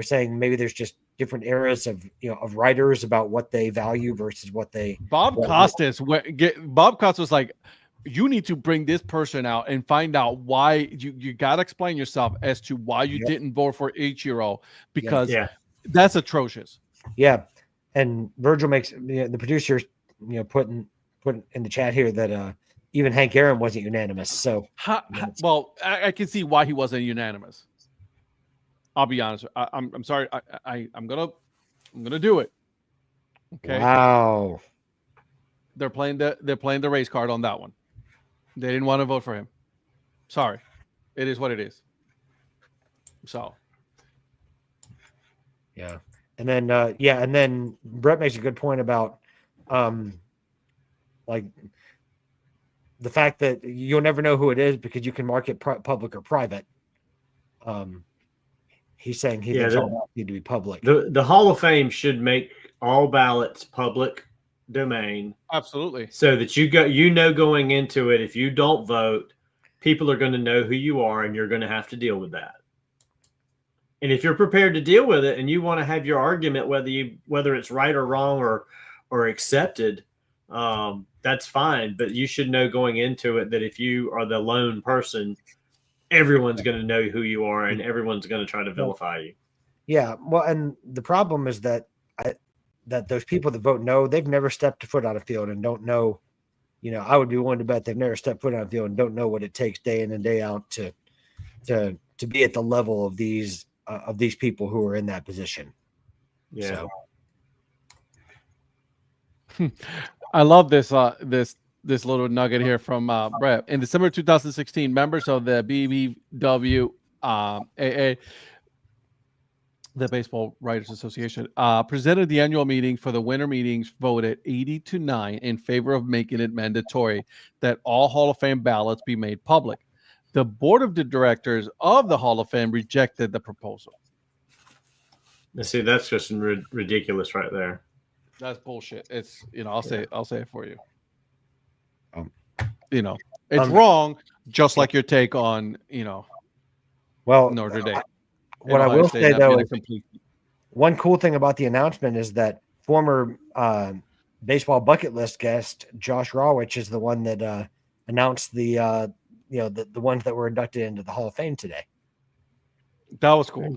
saying maybe there's just different eras of of writers about what they value versus what they. Bob Costas was like, you need to bring this person out and find out why you got to explain yourself as to why you didn't vote for Ichiro, because that's atrocious. Yeah. And Virgil makes the producers, put in the chat here that even Hank Aaron wasn't unanimous. So, well, I can see why he wasn't unanimous. I'll be honest. I'm sorry. I'm gonna do it. Okay. Wow. They're playing the race card on that one. They didn't want to vote for him. Sorry. It is what it is. So. Yeah. And then, and then Brett makes a good point about, like the fact that you'll never know who it is because you can mark it public or private. He's saying he thinks all need to be public. The Hall of Fame should make all ballots public domain. Absolutely. So that going into it, if you don't vote, people are going to know who you are, and you're going to have to deal with that. And if you're prepared to deal with it, and you want to have your argument, whether it's right or wrong or accepted, that's fine. But you should know going into it that if you are the lone person, everyone's going to know who you are, and everyone's going to try to vilify you. Yeah. Well, and the problem is that those people that vote no, they've never stepped a foot on a field and don't know. I would be willing to bet they've never stepped foot on a field and don't know what it takes day in and day out to be at the level of these people who are in that position. Yeah. So. I love this little nugget here from Brett. In December 2016, members of the BBW AA, the Baseball Writers Association, presented the annual meeting for the winter meetings, voted 80-9 in favor of making it mandatory that all Hall of Fame ballots be made public. The board of the directors of the Hall of Fame rejected the proposal. See, that's just ridiculous right there. That's bullshit. It's I'll say it for you. It's wrong, just like your take on Notre Dame. What I will say though, is one cool thing about the announcement is that former baseball bucket list guest Josh Rawitch is the one that announced the ones that were inducted into the Hall of Fame today. That was cool.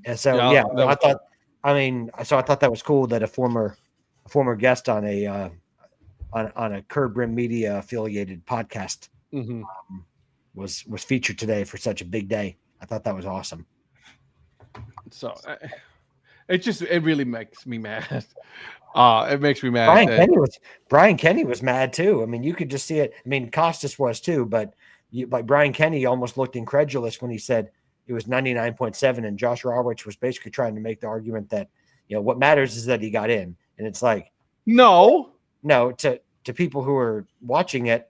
And so I thought that was cool that a former guest on a Curb Rim Media affiliated podcast was featured today for such a big day. I thought that was awesome. So it really makes me mad. It makes me mad. Brian Kenny was mad too. I mean, you could just see it. I mean, Costas was too, but Brian Kenny almost looked incredulous when he said it was 99.7, and Josh Rawitch was basically trying to make the argument that what matters is that he got in, and it's like no to people who are watching it.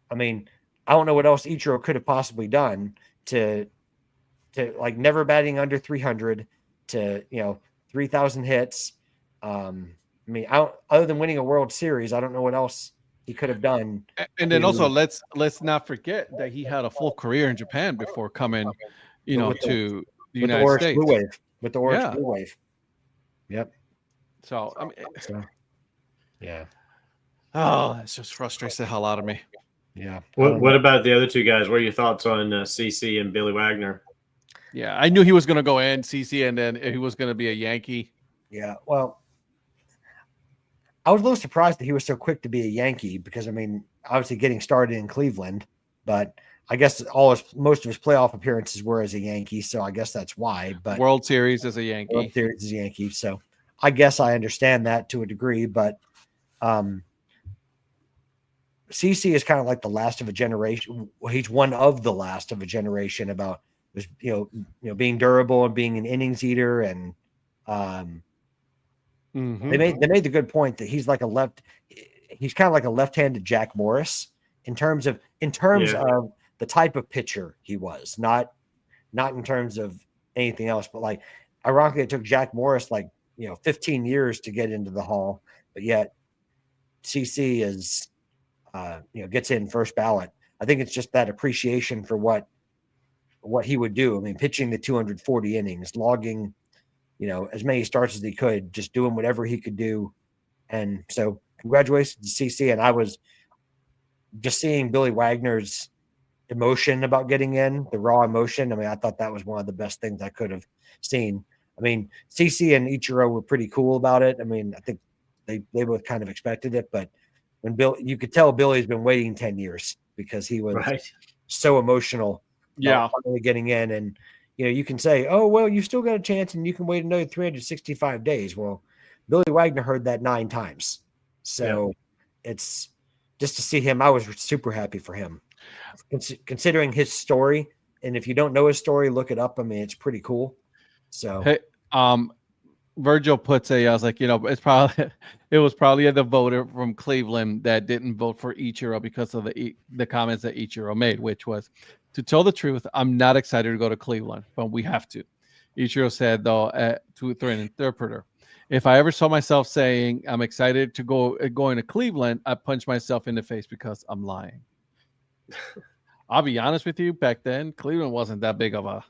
I mean, I don't know what else Ichiro could have possibly done to like never batting under 300 to 3,000 hits. I mean, other than winning a World Series, I don't know what else he could have done. And then also let's not forget that he had a full career in Japan before coming, to the United States with the Orange Blue Wave. Yep. So I mean, yeah. Oh, it just frustrates the hell out of me. Yeah. What about the other two guys? What are your thoughts on CC and Billy Wagner? Yeah, I knew he was going to go in CC, and then he was going to be a Yankee. Yeah, well, I was a little surprised that he was so quick to be a Yankee because, I mean, obviously getting started in Cleveland, but I guess most of his playoff appearances were as a Yankee, so I guess that's why. But World Series as a Yankee. World Series as a Yankee, so I guess I understand that to a degree, but CC is kind of like the last of a generation. Well, he's one of the last of a generation about was being durable and being an innings eater, and they made the good point that he's kind of like a left-handed Jack Morris in terms of the type of pitcher he was, not in terms of anything else, but like ironically it took Jack Morris 15 years to get into the Hall, but yet CC is gets in first ballot. I think it's just that appreciation for what he would do. I mean, pitching the 240 innings, logging, as many starts as he could, just doing whatever he could do. And so congratulations to CC. And I was just seeing Billy Wagner's emotion about getting in, the raw emotion. I mean, I thought that was one of the best things I could have seen. I mean, CC and Ichiro were pretty cool about it. I mean, I think they both kind of expected it, but when you could tell Billy's been waiting 10 years because he was so emotional. Finally getting in. And, you can say, oh, well, you still got a chance and you can wait another 365 days. Well, Billy Wagner heard that 9 times. So it's just to see him. I was super happy for him considering his story. And if you don't know his story, look it up. I mean, it's pretty cool. So, hey, Virgil puts I was like, it was probably the voter from Cleveland that didn't vote for Ichiro because of the comments that Ichiro made, which was, to tell the truth, I'm not excited to go to Cleveland, but we have to. Ichiro said, though, through an interpreter, if I ever saw myself saying I'm excited to going to Cleveland, I punch myself in the face because I'm lying. I'll be honest with you, back then, Cleveland wasn't that big of a,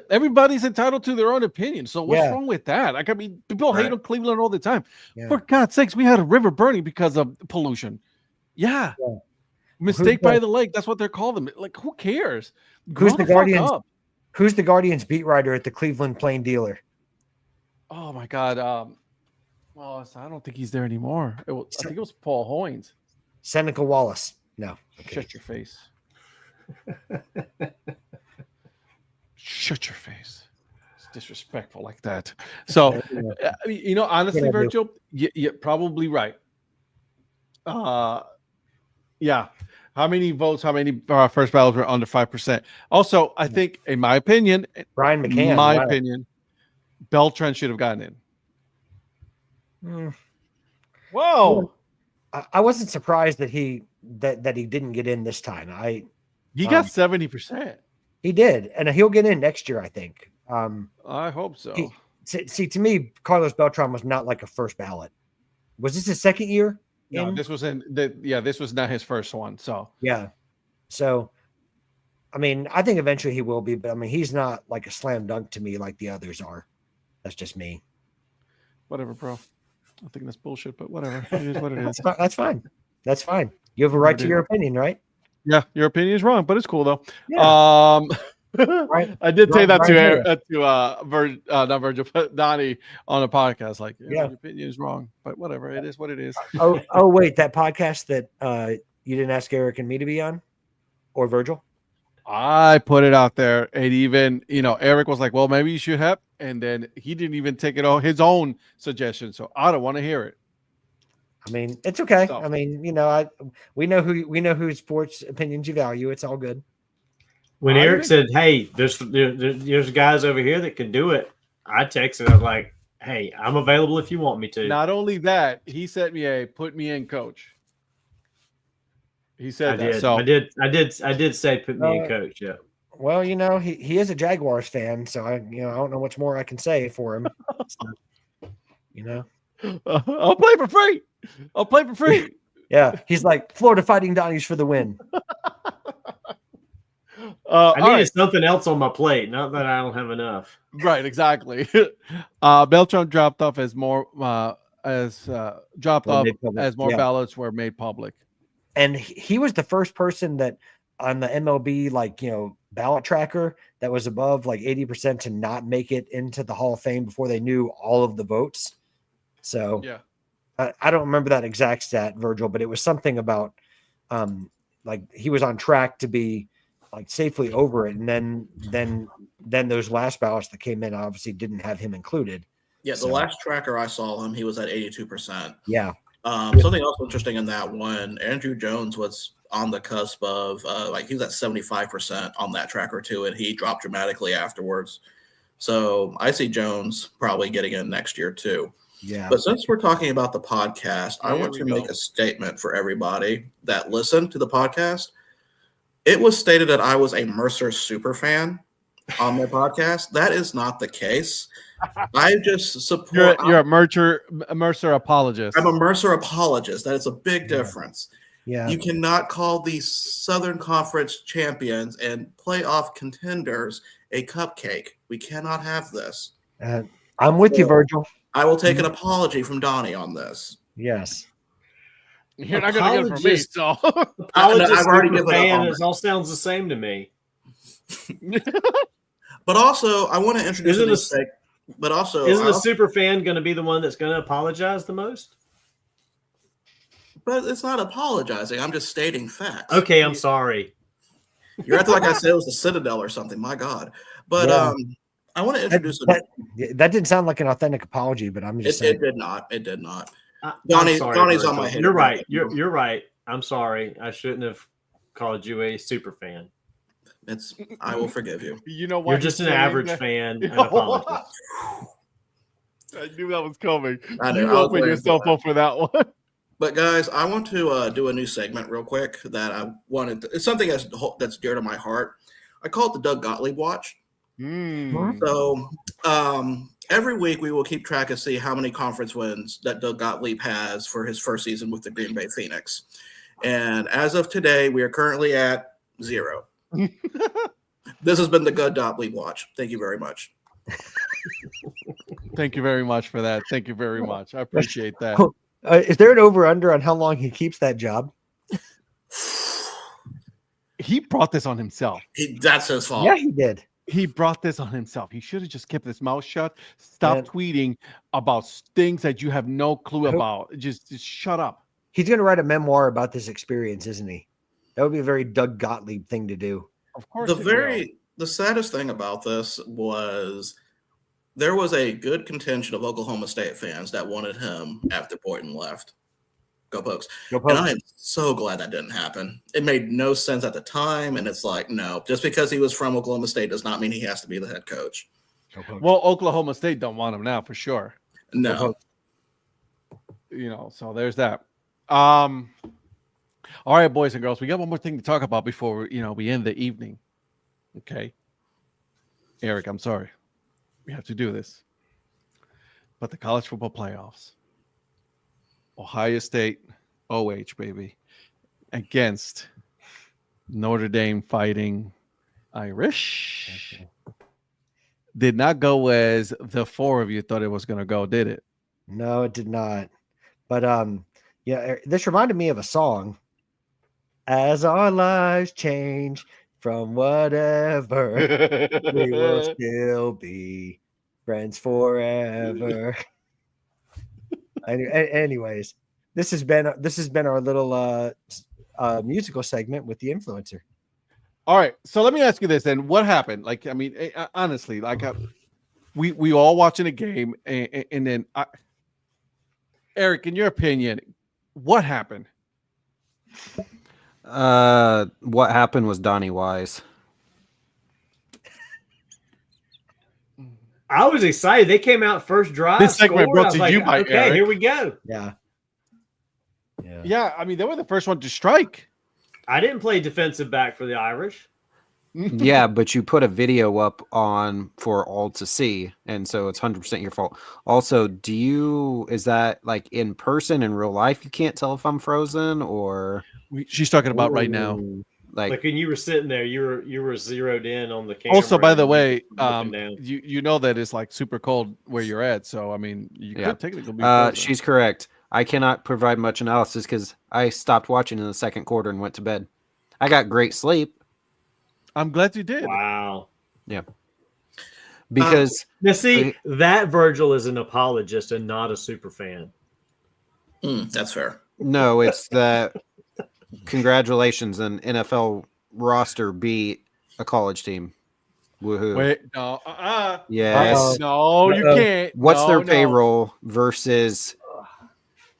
everybody's entitled to their own opinion. So what's wrong with that? Like, I mean, people hate on Cleveland all the time. Yeah. For God's sakes, we had a river burning because of pollution. Yeah. Mistake by the lake. That's what they're called them. Like, who cares? Who's the Guardians? Who's the Guardians beat writer at the Cleveland Plain Dealer? Oh my God. Well, I don't think he's there anymore. I think it was Paul Hoynes. Seneca Wallace. No. Okay. Shut your face. Shut your face. It's disrespectful like that. So, honestly, Virgil, you're probably right. Yeah. How many votes, how many first ballots were under 5%? Also, I think, in my opinion, Brian McCann, opinion, Beltran should have gotten in. Whoa. I wasn't surprised that he didn't get in this time. He got 70%. He did, and he'll get in next year, I think. I hope so. To me, Carlos Beltran was not like a first ballot. Was this his second year? No, this was this was not his first one. So so I mean, I think eventually he will be, but I mean, he's not like a slam dunk to me like the others are. That's just me. Whatever, bro. I think that's bullshit, but whatever. It is what it is. That's fine. That's fine. You have a right to your opinion, right? Yeah, your opinion is wrong, but it's cool though. Yeah. Right. I did say that to not Virgil, but Donnie on a podcast. Like, your opinion is wrong, but whatever. It is what it is. Oh, wait, that podcast that you didn't ask Eric and me to be on, or Virgil? I put it out there, and even Eric was like, "Well, maybe you should have," and then he didn't even take it on his own suggestion. So I don't want to hear it. I mean, it's okay. So, I mean, we know whose sports opinions you value. It's all good. When Eric said, "Hey, there's guys over here that can do it," I texted. I was like, "Hey, I'm available if you want me to." Not only that, he sent me put me in, coach. He said that. So I did say put me in, coach. Yeah. Well, he is a Jaguars fan, so I don't know much more I can say for him. I'll play for free. I'll play for free. Yeah, he's like Florida Fighting Donnies for the win. I needed something else on my plate. Not that I don't have enough. Right, exactly. Beltran dropped off as more ballots were made public. And he was the first person that on the MLB ballot tracker that was above 80% to not make it into the Hall of Fame before they knew all of the votes. So yeah, I don't remember that exact stat, Virgil, but it was something about he was on track to be safely over it, and then those last ballots that came in obviously didn't have him included. Yeah, the last tracker I saw him, he was at 82%. Yeah, Something else interesting in that one, Andrew Jones was on the cusp of he was at 75% on that tracker too, and he dropped dramatically afterwards. So I see Jones probably getting in next year too. Yeah. But since we're talking about the podcast, I want to make a statement for everybody that listened to the podcast. It was stated that I was a Mercer super fan on their podcast. That is not the case. I just support. You're a Mercer apologist. I'm a Mercer apologist. That is a big difference. Yeah. You cannot call the Southern Conference champions and playoff contenders a cupcake. We cannot have this. I'm with you, Virgil. I will take an apology from Donnie on this. Yes. You're not going to get it from me, so. Apologist, I've already super given up fan. on It all sounds the same to me. But also, I want to introduce Isn't a new segment. But also, isn't a super fan going to be the one that's going to apologize the most? But it's not apologizing. I'm just stating facts. Okay, I'm sorry. You're acting like I said it was the Citadel or something. My God. But I want to introduce that didn't sound like an authentic apology, but I'm just saying. It did not. It did not. Donnie's on my head. You're right. You're right. I'm sorry. I shouldn't have called you a super fan. I will forgive you. You know what? You're just an average fan. An apologist. I knew that was coming. You opened yourself up for that one. But guys, I want to do a new segment real quick that I wanted. It's something that's dear to my heart. I call it the Doug Gottlieb Watch. So every week we will keep track and see how many conference wins that Doug Gottlieb has for his first season with the Green Bay Phoenix. And as of today, we are currently at 0. This has been the Doug Gottlieb Watch. Thank you very much. Thank you very much for that. Thank you very much. I appreciate that. Is there an over-under on how long he keeps that job? He brought this on himself. That's his fault. Yeah, he did. He brought this on himself. He should have just kept his mouth shut. Stop tweeting about things that you have no clue about. Just shut up. He's going to write a memoir about this experience, isn't he? That would be a very Doug Gottlieb thing to do. Of course. The saddest thing about this was there was a good contingent of Oklahoma State fans that wanted him after Boynton left. Go Pokes. Go Pokes. And I am so glad that didn't happen. It made no sense at the time. And it's like, no, just because he was from Oklahoma State does not mean he has to be the head coach. Well, Oklahoma State don't want him now for sure. No. So there's that. All right, boys and girls, we got one more thing to talk about before we end the evening. Okay. Eric, I'm sorry. We have to do this. But the college football playoffs. Ohio State, OH, baby, against Notre Dame Fighting Irish. Did not go as the four of you thought it was going to go, did it? No, it did not. But this reminded me of a song. As our lives change from whatever, we will still be friends forever. Anyways, this has been our little musical segment with the influencer. All right, so let me ask you this then: what happened? Honestly, we all watching a game, and then Eric, in your opinion, what happened? What happened was Donnie Wise. I was excited. They came out first drive. This segment scored. brought to you by okay, Eric. Here we go. Yeah. Yeah, I mean, they were the first one to strike. I didn't play defensive back for the Irish. Yeah, but you put a video up on for all to see, and so it's 100% your fault. Also, is that like in person in real life? You can't tell if I'm frozen or she's talking about right now. Like when you were sitting there, you were zeroed in on the camera. Also, by the way, down. you know that it's like super cold where you're at, so I mean, you could technically be frozen. She's correct. I cannot provide much analysis because I stopped watching in the second quarter and went to bed. I got great sleep. I'm glad you did. Wow. Yeah. Because now see, that Virgil is an apologist and not a super fan. That's fair. No, it's that congratulations, an NFL roster beat a college team. Woohoo. Wait, no. Yes. No, you can't. What's their payroll versus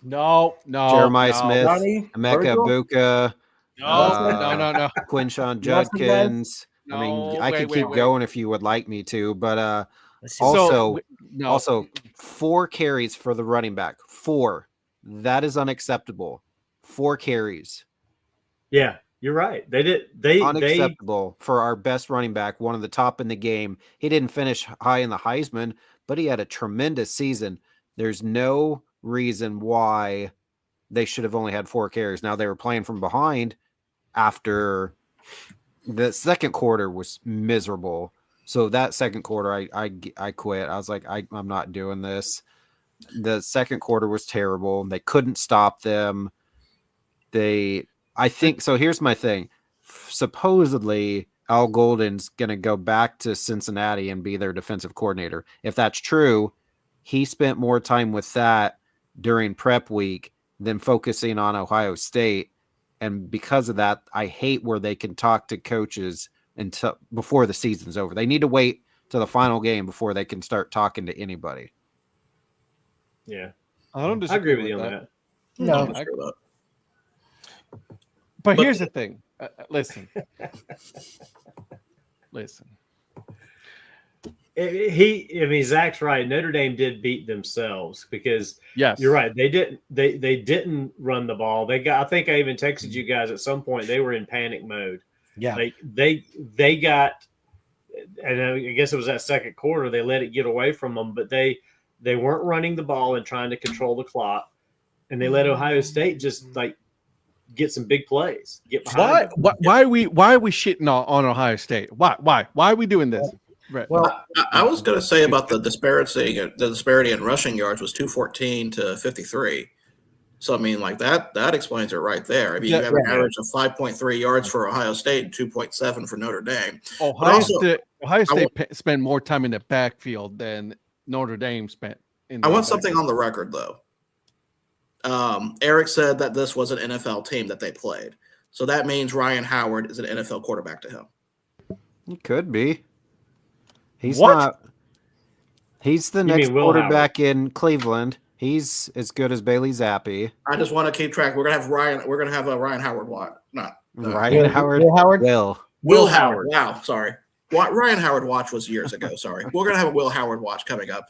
No. Jeremiah Smith, Donnie, Emeka Virgil? Buka, No. Quinshawn Nelson, guys? Judkins. I mean, No, I could keep going if you would like me to, but Let's see. also 4 carries for the running back. 4. That is unacceptable. 4 carries. Yeah, you're right. They Unacceptable for our best running back, one of the top in the game. He didn't finish high in the Heisman, but he had a tremendous season. There's no reason why they should have only had 4 carries. Now they were playing from behind after the second quarter was miserable. So that second quarter, I quit. I was like, I'm not doing this. The second quarter was terrible. They couldn't stop them. I think so. Here's my thing. Supposedly, Al Golden's going to go back to Cincinnati and be their defensive coordinator. If that's true, he spent more time with that during prep week than focusing on Ohio State. And because of that, I hate where they can talk to coaches until before the season's over. They need to wait to the final game before they can start talking to anybody. Yeah, I don't I disagree agree with you on that. No. But here's the thing. Listen. Zach's right. Notre Dame did beat themselves because Yes, you're right. They didn't run the ball. I think I even texted you guys at some point. They were in panic mode. Yeah. They got, and I guess it was that second quarter. They let it get away from them, but they weren't running the ball and trying to control the clock, and they let Ohio State just like get some big plays. Get behind them. Why are we shitting on Ohio State? Why are we doing this? Right. Well, I was going to say about the disparity in rushing yards was 214 to 53. So I mean, like that explains it right there. I mean, you have an average of 5.3 yards for Ohio State and 2.7 for Notre Dame. Ohio State spent more time in the backfield than Notre Dame spent. I want something on the record though. Eric said that this was an NFL team that they played. So that means Ryan Howard is an NFL quarterback to him. He could be. He's What? not. He's the next quarterback in Cleveland. He's as good as Bailey Zappi. I just want to keep track. We're gonna have a Ryan Howard watch. Not Ryan Howard. Will Howard. Will Howard. Wow, sorry. Ryan Howard watch was years ago. Sorry. We're gonna have a Will Howard watch coming up.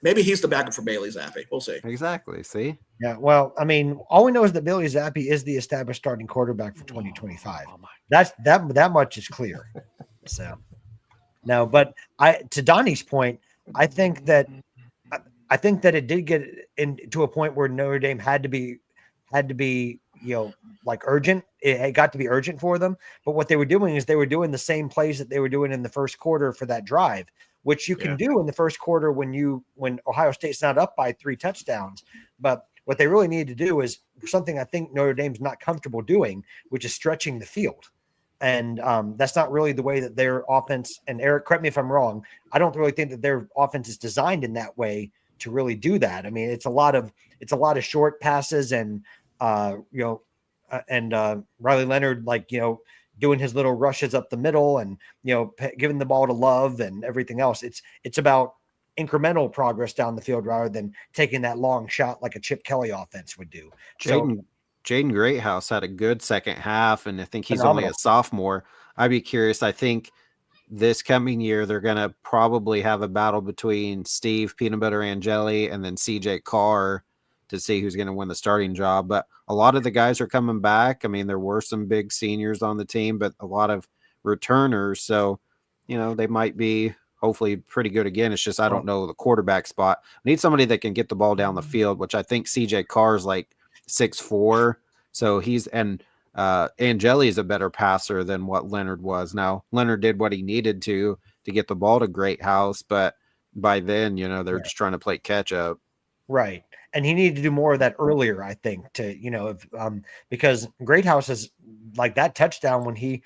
Maybe he's the backup for Bailey Zappi. We'll see. Exactly. See? Yeah. Well, I mean, all we know is that Bailey Zappi is the established starting quarterback for 2025. That's that much is clear. So no, but to Donnie's point, I think that it did get into a point where Notre Dame had to be, like urgent. It got to be urgent for them. But what they were doing is they were doing the same plays that they were doing in the first quarter for that drive, which you can do in the first quarter when Ohio State's not up by 3 touchdowns. But what they really need to do is something I think Notre Dame's not comfortable doing, which is stretching the field. And that's not really the way that their offense, and Eric, correct me if I'm wrong, I don't really think that their offense is designed in that way to really do that. I mean, it's a lot of short passes and Riley Leonard, doing his little rushes up the middle and, giving the ball to Love and everything else. It's about incremental progress down the field rather than taking that long shot like a Chip Kelly offense would do. Jaden Greathouse had a good second half, and I think he's Phenomenal. only a sophomore. I'd be curious. I think this coming year they're going to probably have a battle between Steve Peanut Butter and Jelly and then CJ Carr to see who's going to win the starting job. But a lot of the guys are coming back. I mean, there were some big seniors on the team, but a lot of returners. So, they might be hopefully pretty good again. It's just I don't know the quarterback spot. I need somebody that can get the ball down the field, which I think CJ Carr is like 6'4". So Angeli is a better passer than what Leonard was. Now, Leonard did what he needed to get the ball to Greathouse, but by then, they're just trying to play catch up. Right. And he needed to do more of that earlier, I think, because Greathouse is like that touchdown when he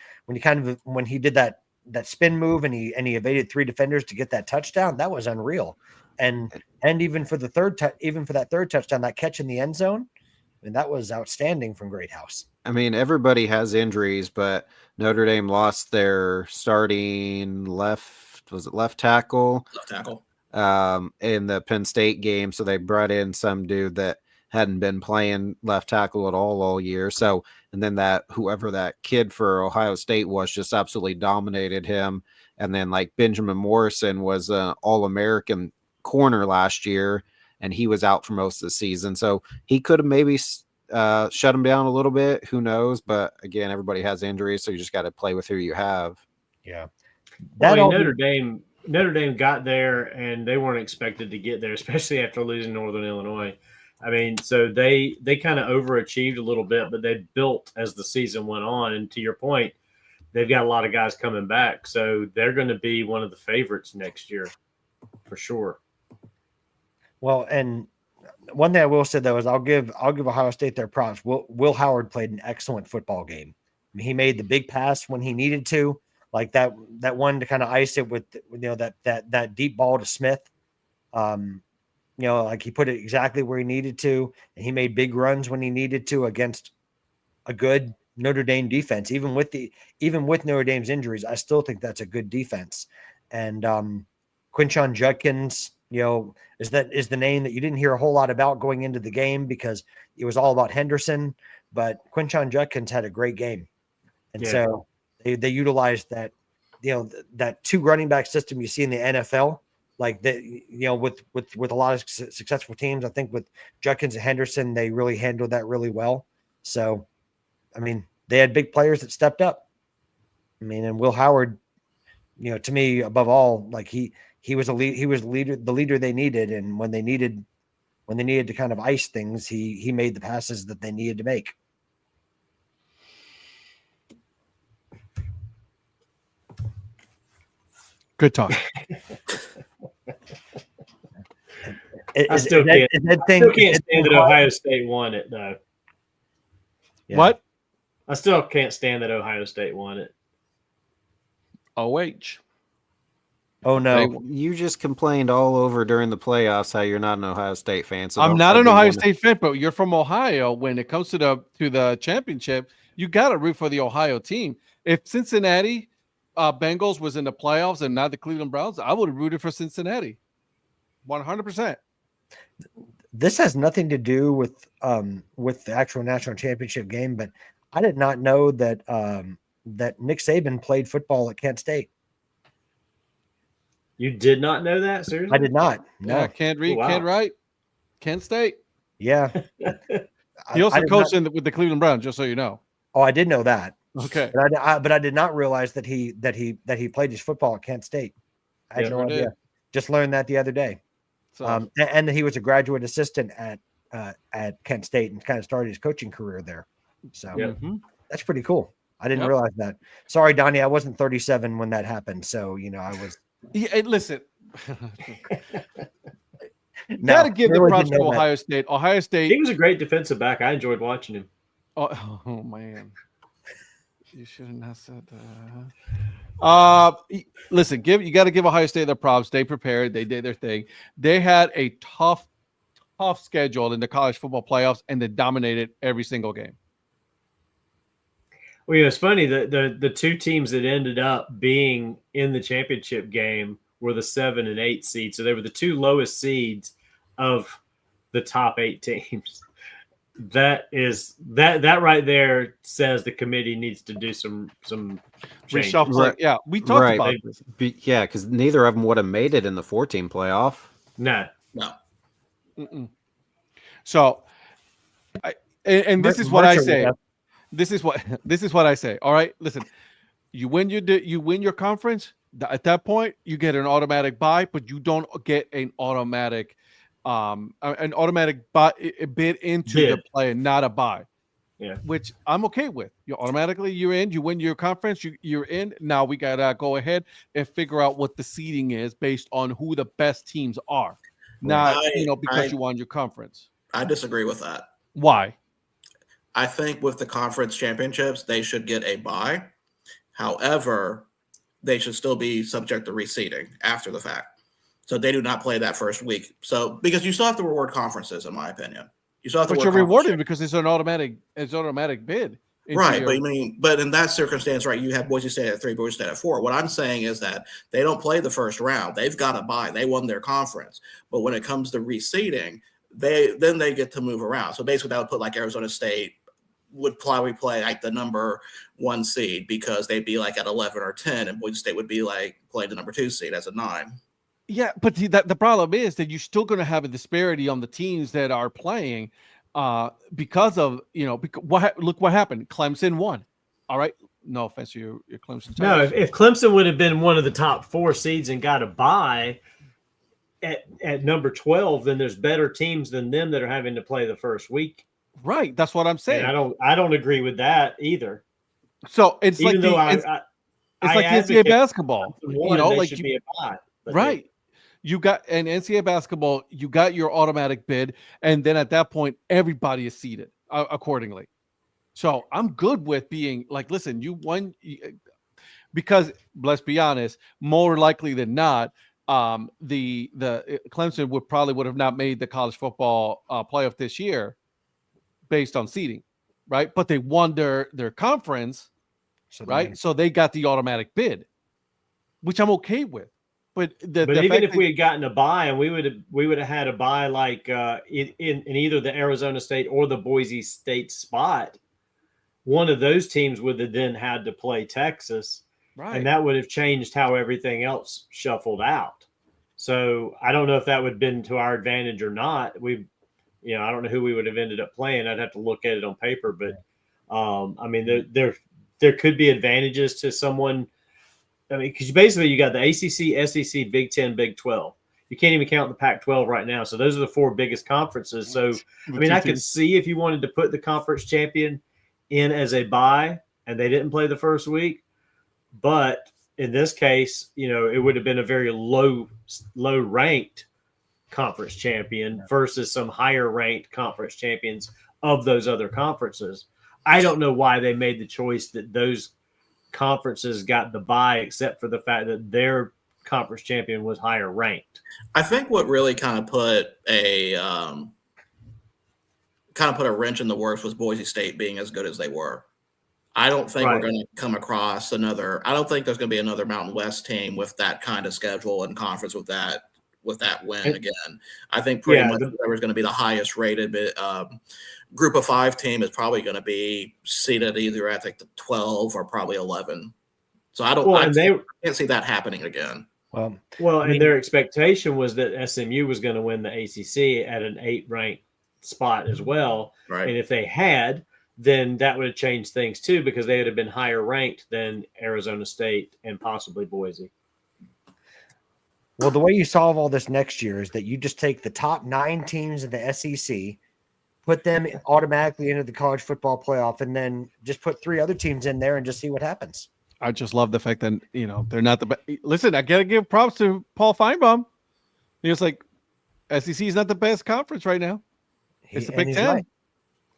did that spin move and he evaded 3 defenders to get that touchdown. That was unreal. And even for the third touchdown, that catch in the end zone, and that was outstanding from Greathouse. I mean, everybody has injuries, but Notre Dame lost their starting left tackle? Left tackle. In the Penn State game. So they brought in some dude that hadn't been playing left tackle at all year. So, and then whoever that kid for Ohio State was just absolutely dominated him. And then like Benjamin Morrison was an All-American corner last year, and he was out for most of the season. So he could have maybe shut him down a little bit. Who knows? But again, everybody has injuries, so you just got to play with who you have. Yeah. Notre Dame got there, and they weren't expected to get there, especially after losing Northern Illinois. I mean, so they kind of overachieved a little bit, but they built as the season went on. And to your point, they've got a lot of guys coming back, so they're going to be one of the favorites next year for sure. Well, and one thing I will say though is I'll give Ohio State their props. Will Howard played an excellent football game. I mean, he made the big pass when he needed to, like that one to kind of ice it with that deep ball to Smith. Like he put it exactly where he needed to, and he made big runs when he needed to against a good Notre Dame defense. Even with Notre Dame's injuries, I still think that's a good defense. And Quinshon Judkins, is the name that you didn't hear a whole lot about going into the game because it was all about Henderson, but Quinshon Judkins had a great game. And so they utilized that, that two running back system you see in the NFL, like that, with a lot of successful teams. I think with Judkins and Henderson, they really handled that really well. So, I mean, they had big players that stepped up. I mean, and Will Howard, to me, above all, like he was the leader they needed. And when they needed to kind of ice things, he made the passes that they needed to make. Good talk. I still can't stand that Ohio State won it, though. Yeah. What? I still can't stand that Ohio State won it. OH. Oh, no. You just complained all over during the playoffs how you're not an Ohio State fan. So I'm not an Ohio State fan, but you're from Ohio. When it comes to the championship, you got to root for the Ohio team. If Cincinnati Bengals was in the playoffs and not the Cleveland Browns, I would have rooted for Cincinnati. 100%. This has nothing to do with the actual national championship game, but I did not know that that Nick Saban played football at Kent State. You did not know that? Seriously? I did not. No. Yeah, can't read, can't write. Kent State. Yeah. He also coached with the Cleveland Browns, just so you know. Oh, I did know that. Okay. But I did not realize that he played his football at Kent State. I had no idea. Just learned that the other day. So, and he was a graduate assistant at Kent State and kind of started his coaching career there. So that's pretty cool. I didn't realize that. Sorry, Donnie, I wasn't 37 when that happened. So, I was. Yeah, listen. Got to give the props to Ohio State. Ohio State. He was a great defensive back. I enjoyed watching him. Oh man. You shouldn't have said that. Listen, you got to give Ohio State their props. They prepared. They did their thing. They had a tough schedule in the college football playoffs, and they dominated every single game. Well, it's funny that the two teams that ended up being in the championship game were the 7 and 8 seeds. So they were the two lowest seeds of the top 8 teams. That right there says the committee needs to do some reshuffling. Right. Yeah, we talked about this. Yeah, because neither of them would have made it in the 4-team playoff. No. Mm-mm. So, this is what I say. This is what I say. All right, listen. You win your conference. At that point, you get an automatic bye, but you don't get an automatic bid into the play, not a bye. Yeah, which I'm okay with. You're in. You win your conference. You're in. Now we gotta go ahead and figure out what the seeding is based on who the best teams are. Not because you won your conference. I disagree with that. Why? I think with the conference championships, they should get a bye. However, they should still be subject to reseeding after the fact. So they do not play that first week. So because you still have to reward conferences, in my opinion. You still have to. But you're rewarded because it's an automatic bid. Right, but in that circumstance, right, you have Boise State at 3, Boise State at 4. What I'm saying is that they don't play the first round. They've got a bye. They won their conference. But when it comes to reseeding, they get to move around. So basically, that would put like Arizona State would probably play like the number 1 seed because they'd be like at 11 or 10, and Boise State would be like playing the number 2 seed as a 9. Yeah, but the problem is that you're still going to have a disparity on the teams that are playing because of, look what happened. Clemson won. All right. No offense to your Clemson. No, if Clemson would have been one of the top 4 seeds and got a bye at number 12, then there's better teams than them that are having to play the first week. Right. That's what I'm saying. And I don't agree with that either. So it's Even like though it's like NCAA basketball. Like should be a bye. Right. You got an NCAA basketball, you got your automatic bid, and then at that point, everybody is seated accordingly. So I'm good with being like, listen, you won, because let's be honest, more likely than not, the Clemson would have not made the college football playoff this year based on seeding, right? But they won their conference, right? So they got the automatic bid, which I'm okay with. But even if we had gotten a bye, and we would have had a bye like in either the Arizona State or the Boise State spot, one of those teams would have then had to play Texas, right? And that would have changed how everything else shuffled out. So I don't know if that would have been to our advantage or not. I don't know who we would have ended up playing. I'd have to look at it on paper, but I mean, there could be advantages to someone. I mean, because basically you got the ACC, SEC, Big 10, Big 12. You can't even count the Pac-12 right now. So those are the 4 biggest conferences. So, I mean, I could see if you wanted to put the conference champion in as a bye and they didn't play the first week. But in this case, it would have been a very low-ranked conference champion versus some higher-ranked conference champions of those other conferences. I don't know why they made the choice that those conferences got the bye, except for the fact that their conference champion was higher ranked. I think what really kind of put a wrench in the works was Boise State being as good as they were. I don't think we're going to come across another. I don't think there's going to be another Mountain West team with that kind of schedule and conference with that win again. I think pretty much whoever's going to be the highest rated group of 5 team is probably going to be seated either at like the 12 or probably 11. So I can't see that happening again. And their expectation was that SMU was going to win the ACC at an 8th-ranked spot as well. Right. And if they had, then that would have changed things too, because they would have been higher ranked than Arizona State and possibly Boise. Well, the way you solve all this next year is that you just take the top 9 teams in the SEC, put them automatically into the college football playoff, and then just put 3 other teams in there and just see what happens. I just love the fact that, they're not the best. Listen, I got to give props to Paul Feinbaum. It's like SEC is not the best conference right now. It's the Big 10. Right.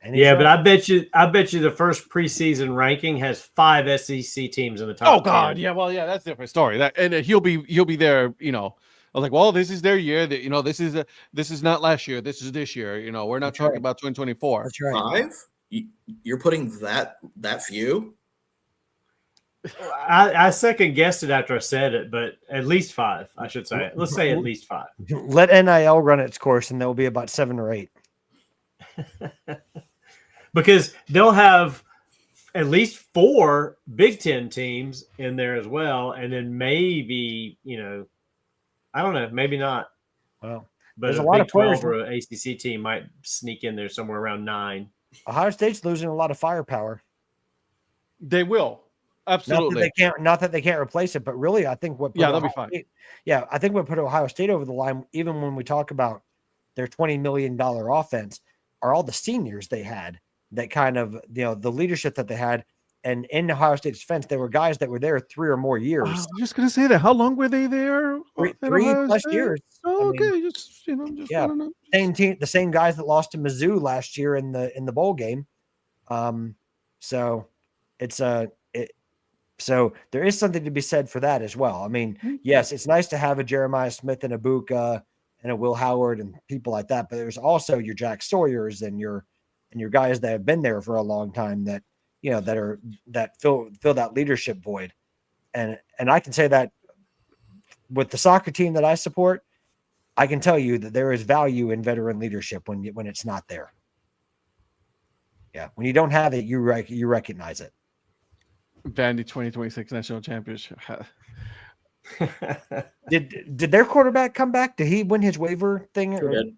But I bet you the first preseason ranking has 5 SEC teams in the top. Oh God, 10. That's a different story. And he'll be there. I was like, well, this is their year. That this is not last year. This is this year. We're not talking about 2024. That's right. 5? You're putting that few? I second guessed it after I said it, but at least 5, I should say. Let's say at least 5. Let NIL run its course, and there will be about 7 or 8. Because they'll have at least 4 Big 10 teams in there as well, and then maybe I don't know, maybe not. Well, but there's a lot Big of players. 12 or an ACC team might sneak in there somewhere around 9. Ohio State's losing a lot of firepower. They will. Absolutely. Not that they can't replace it, but really, I think what they'll be fine. I think what put Ohio State over the line, even when we talk about their $20 million offense, are all the seniors they had. That kind of the leadership that they had, and in Ohio State's defense, there were guys that were there 3 or more years. I was just gonna say that. How long were they there? 3+ years. Oh, okay, just same team, the same guys that lost to Mizzou last year in the bowl game. So it's so there is something to be said for that as well. I mean, yes, it's nice to have a Jeremiah Smith and a Buka and a Will Howard and people like that, but there's also your Jack Sawyers and your guys that have been there for a long time that that fill that leadership void. And I can say that with the soccer team that I support, I can tell you that there is value in veteran leadership when it's not there. Yeah, when you don't have it, you recognize it. Vandy 2026 national championship. Did their quarterback come back? Did he win his waiver thing? He did.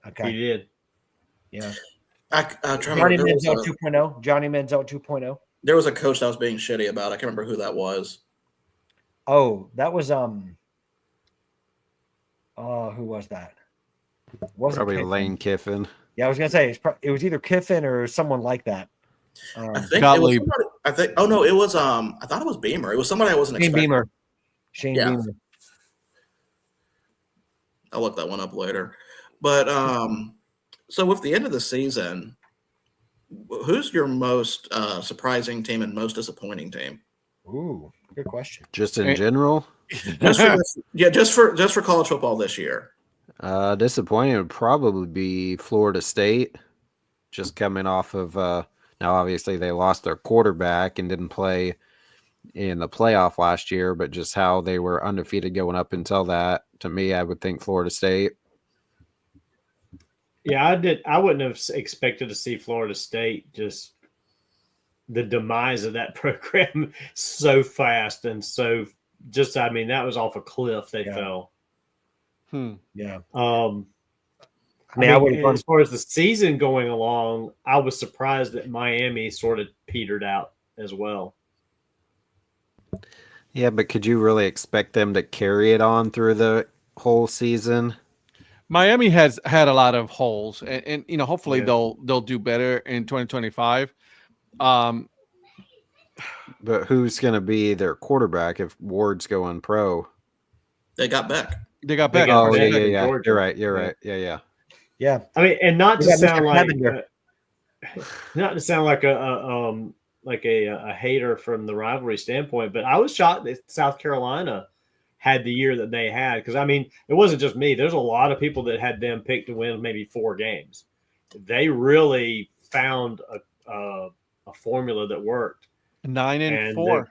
Okay. He did. Yeah. Johnny Manziel 2.0. Johnny Manziel 2.0. There was a coach that was being shitty about. I can't remember who that was. Oh, that was who was that? Wasn't Probably Kiffin. Lane Kiffin. Yeah, I was gonna say it was either Kiffin or someone like that. I think it was somebody, oh no, it was I thought it was Beamer. It was somebody I wasn't expecting. Shane Beamer. I'll look that one up later. But so with the end of the season, who's your most surprising team and most disappointing team? Ooh, good question. Just in general? Just for college football this year. Disappointing would probably be Florida State. Just coming off of now obviously they lost their quarterback and didn't play in the playoff last year, but just how they were undefeated going up until that, to me, I would think Florida State. Yeah, I wouldn't have expected to see Florida State, just the demise of that program so fast and so just, I mean, that was off a cliff they fell. Yeah. I mean, as far as the season going along, I was surprised that Miami sort of petered out as well. Yeah, but could you really expect them to carry it on through the whole season? Miami has had a lot of holes, and you know, hopefully they'll do better in 2025. But who's going to be their quarterback if Ward's going pro? They got Beck. Oh, yeah. You're right. Yeah. I mean, and not to sound like a hater from the rivalry standpoint, but I was shocked that South Carolina had the year that they had, because I mean, it wasn't just me. There's a lot of people that had them picked to win maybe 4 games. They really found a formula that worked. 9-4.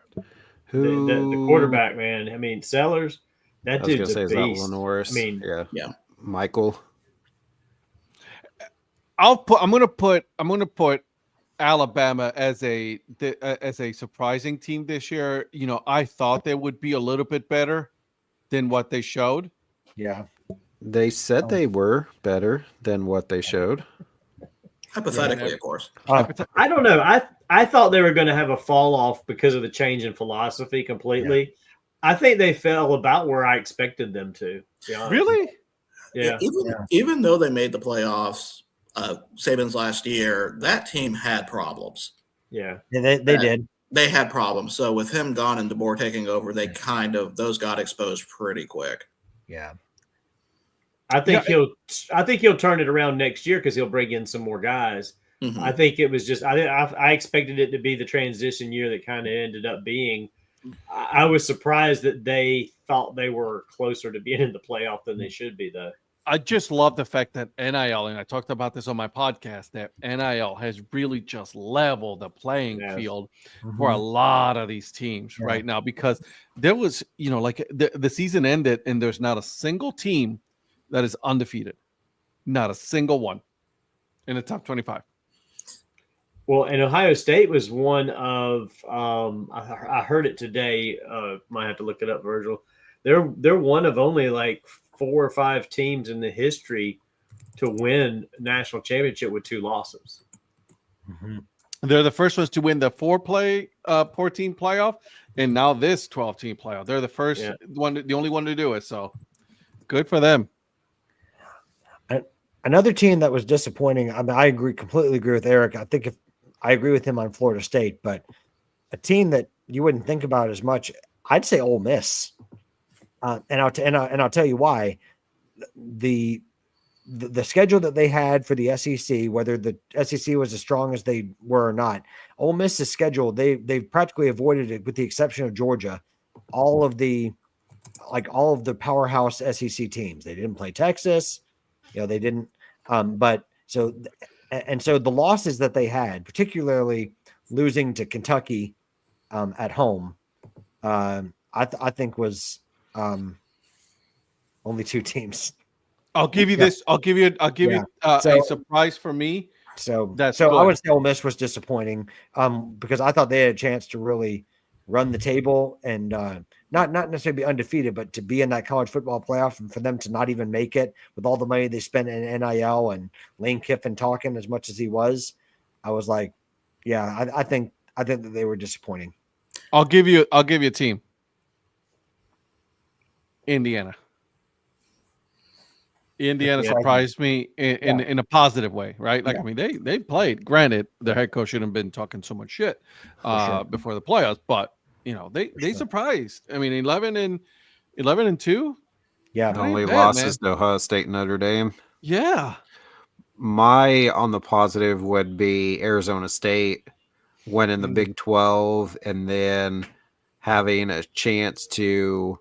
The quarterback, man. I mean, Sellers. That dude's a beast. Is that Lenoris? I mean, yeah. Michael. I'm gonna put Alabama as a surprising team this year. You know, I thought they would be a little bit better than what they showed. Yeah. They said they were better than what they showed. Hypothetically, of course. I don't know. I thought they were going to have a fall off because of the change in philosophy completely. Yeah. I think they fell about where I expected them to. Really? Yeah. Even though they made the playoffs, Saban's last year, that team had problems. Yeah. They did. They had problems. So with him gone and DeBoer taking over, those got exposed pretty quick. Yeah. I think he'll turn it around next year because he'll bring in some more guys. Mm-hmm. I think it was just I expected it to be the transition year that kind of ended up being. I was surprised that they thought they were closer to being in the playoff than they should be, though. I just love the fact that NIL, and I talked about this on my podcast, that NIL has really just leveled the playing field for a lot of these teams right now, because there was, you know, like the season ended and there's not a single team that is undefeated. Not a single one in the top 25. Well, and Ohio State was one of I heard it today. Might have to look it up, Virgil. They're one of only like 4 or 5 teams in the history to win national championship with 2 losses. Mm-hmm. They're the first ones to win the 4-team playoff, and now this 12-team playoff. They're the first one, the only one to do it. So good for them. Another team that was disappointing. I mean, completely agree with Eric. I agree with him on Florida State, but a team that you wouldn't think about as much, I'd say Ole Miss. And I'll tell you why. The schedule that they had for the SEC, whether the SEC was as strong as they were or not, Ole Miss's schedule, they've practically avoided it, with the exception of Georgia. All of the powerhouse SEC teams. They didn't play Texas. You know, they didn't. So the losses that they had, particularly losing to Kentucky at home, I think was only 2 teams I'll give you Yeah. this. I'll give you Yeah. a So- surprise for me. So Go I ahead. would say Ole Miss was disappointing because I thought they had a chance to really run the table and not necessarily be undefeated, but to be in that college football playoff, and for them to not even make it with all the money they spent in NIL and Lane Kiffin talking as much as he was, I was like, yeah, I think that they were disappointing. I'll give you a team. Indiana Yeah. surprised me in a positive way, right? Like, Yeah. I mean, they played. Granted, their head coach shouldn't have been talking so much shit sure. before the playoffs, but they sure. surprised. I mean, 11-2. Yeah. Not even Only bad, losses man. to Ohio State and Notre Dame. Yeah. My on the positive would be Arizona State winning the Big 12 and then having a chance to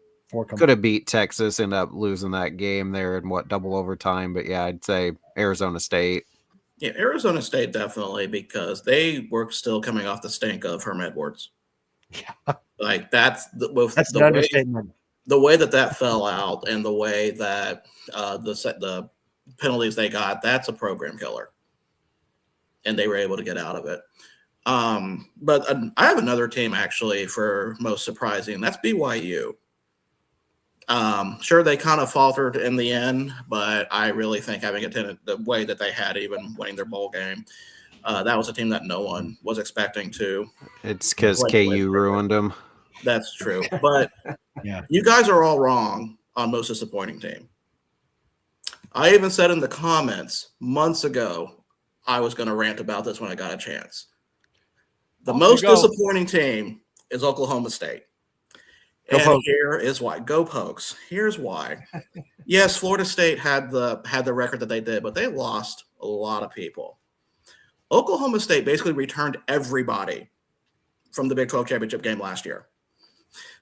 could have beat Texas, end up losing that game there in double overtime. But yeah, I'd say Arizona State. Yeah, Arizona State definitely, because they were still coming off the stink of Herm Edwards. Yeah. Like that's an understatement. The way that fell out and the way that the penalties they got, that's a program killer, and they were able to get out of it. But I have another team actually for most surprising. That's BYU. Sure, they kind of faltered in the end, but I really think having attended the way that they had, even winning their bowl game, that was a team that no one was expecting to. It's because KU ruined them. That's true. But Yeah. you guys are all wrong on most disappointing team. I even said in the comments months ago I was going to rant about this when I got a chance. The most disappointing team is Oklahoma State. And here is why. Go Pokes. Here's why. Yes, Florida State had the record that they did, but they lost a lot of people. Oklahoma State basically returned everybody from the Big 12 championship game last year.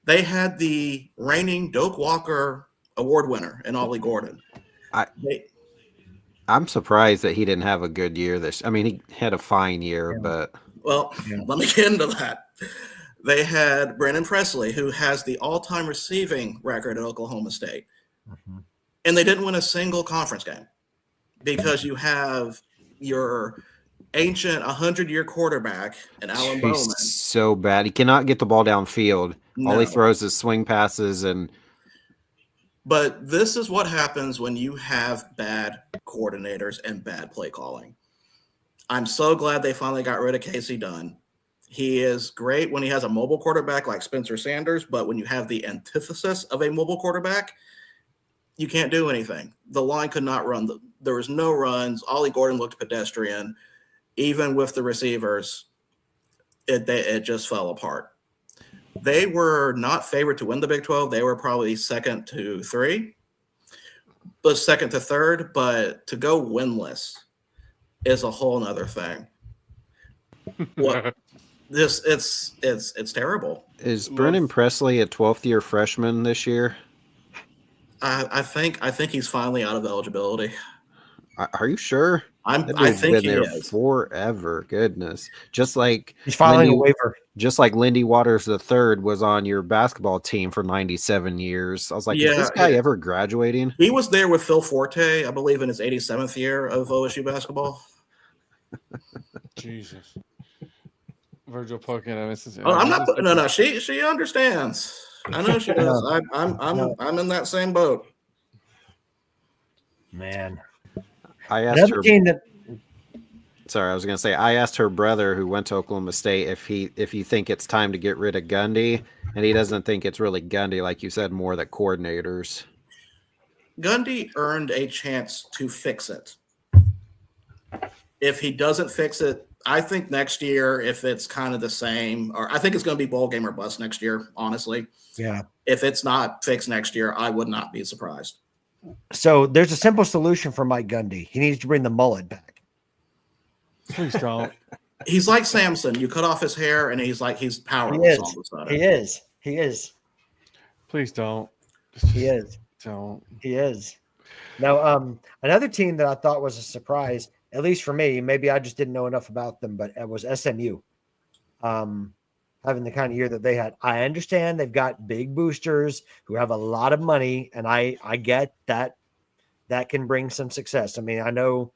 They had the reigning Doak Walker Award winner in Ollie Gordon. I'm surprised that he didn't have a good year this. I mean, he had a fine year, but let me get into that. They had Brandon Presley, who has the all-time receiving record at Oklahoma State. Mm-hmm. And they didn't win a single conference game because you have your ancient 100-year quarterback and Alan Bowman. He's so bad. He cannot get the ball downfield. No. All he throws is swing passes. But this is what happens when you have bad coordinators and bad play calling. I'm so glad they finally got rid of Casey Dunn. He is great when he has a mobile quarterback like Spencer Sanders, but when you have the antithesis of a mobile quarterback, you can't do anything. The line could not run. There was no runs. Ollie Gordon looked pedestrian. Even with the receivers, it just fell apart. They were not favored to win the Big 12. They were probably second to third, but to go winless is a whole nother thing. It's terrible. Is Brennan Presley a 12th year freshman this year? I think he's finally out of eligibility. Are you sure? I think he is forever. Goodness, just like he's filing a waiver. Just like Lindy Waters III was on your basketball team for 97 years. I was like, is this guy ever graduating? He was there with Phil Forte, I believe, in his 87th year of OSU basketball. Jesus. Virgil poking at Mrs. I'm not. No. She understands. I know she does. I'm in that same boat. Man, I asked her. Sorry, I was going to say I asked her brother who went to Oklahoma State if you think it's time to get rid of Gundy, and he doesn't think it's really Gundy, like you said, more the coordinators. Gundy earned a chance to fix it. If he doesn't fix it, I think next year, if it's kind of the same, or I think it's going to be bowl game or bust next year, honestly. Yeah. If it's not fixed next year, I would not be surprised. So there's a simple solution for Mike Gundy. He needs to bring the mullet back. Please don't. He's like Samson. You cut off his hair, and he's powerless all of a sudden. He is. Please don't. He is. Don't. He is. Now, another team that I thought was a surprise, at least for me, maybe I just didn't know enough about them, but it was SMU. Having the kind of year that they had. I understand they've got big boosters who have a lot of money, and I get that that can bring some success. I mean, I know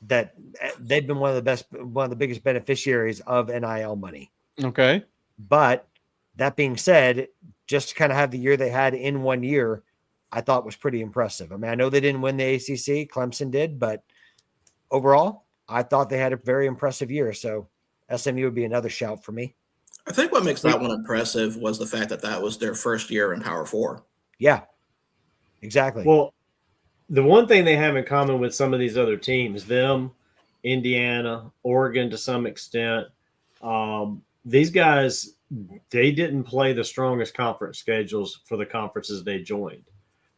that they've been one of the biggest beneficiaries of NIL money. Okay. But that being said, just to kind of have the year they had in 1 year, I thought was pretty impressive. I mean, I know they didn't win the ACC, Clemson did, but overall, I thought they had a very impressive year. So SMU would be another shout for me. I think what makes that one impressive was the fact that that was their first year in Power 4. Yeah, exactly. Well, the one thing they have in common with some of these other teams, them, Indiana, Oregon to some extent, these guys, they didn't play the strongest conference schedules for the conferences they joined.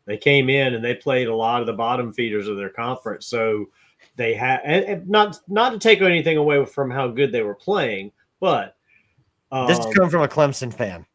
They came in and they played a lot of the bottom feeders of their conference. So they had, and not to take anything away from how good they were playing, but this is coming from a Clemson fan.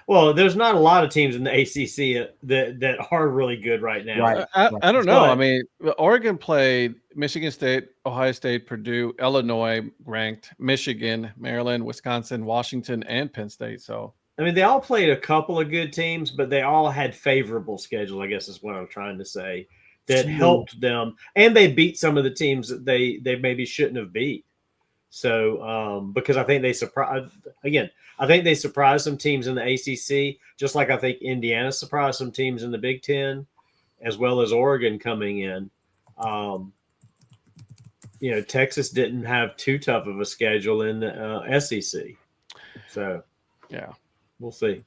Well, there's not a lot of teams in the ACC that are really good right now. Right. I don't know. I mean, Oregon played Michigan State, Ohio State, Purdue, Illinois ranked, Michigan, Maryland, Wisconsin, Washington, and Penn State. So, I mean, they all played a couple of good teams, but they all had favorable schedules, I guess is what I'm trying to say, that helped them. And they beat some of the teams that they maybe shouldn't have beat. So, because I think they surprised some teams in the ACC, just like I think Indiana surprised some teams in the Big Ten, as well as Oregon coming in. Texas didn't have too tough of a schedule in the SEC. So, yeah, we'll see.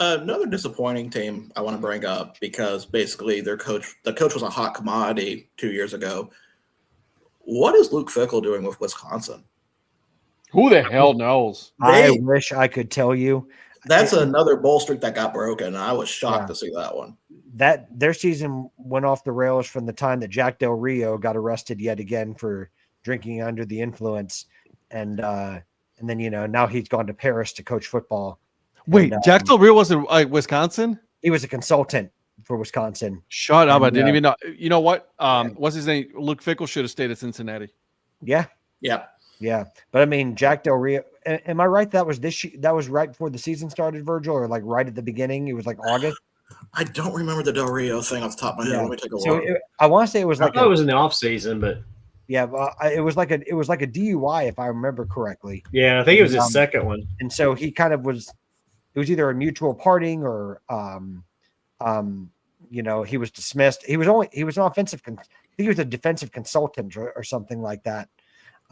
Another disappointing team I want to bring up because basically the coach was a hot commodity 2 years ago. What is Luke Fickell doing with Wisconsin? Who the hell knows? I wish I could tell you. That's another bowl streak that got broken. And I was shocked to see that one. That their season went off the rails from the time that Jack Del Rio got arrested yet again for drinking under the influence, and then now he's gone to Paris to coach football. Wait, Jack Del Rio was in Wisconsin? He was a consultant for Wisconsin. Shut up! I didn't even know. You know what? What's his name? Luke Fickell should have stayed at Cincinnati. Yeah. But I mean, Jack Del Rio. Am I right? That was that was right before the season started, Virgil, or like right at the beginning? It was like August. I don't remember the Del Rio thing off the top of my head. Let me take a look. I want to say it was I thought it was in the off season, but yeah, it was like a DUI if I remember correctly. Yeah, I think it was his second one. And so he kind of was. It was either a mutual parting or he was dismissed. He was an offensive. I think he was a defensive consultant or something like that.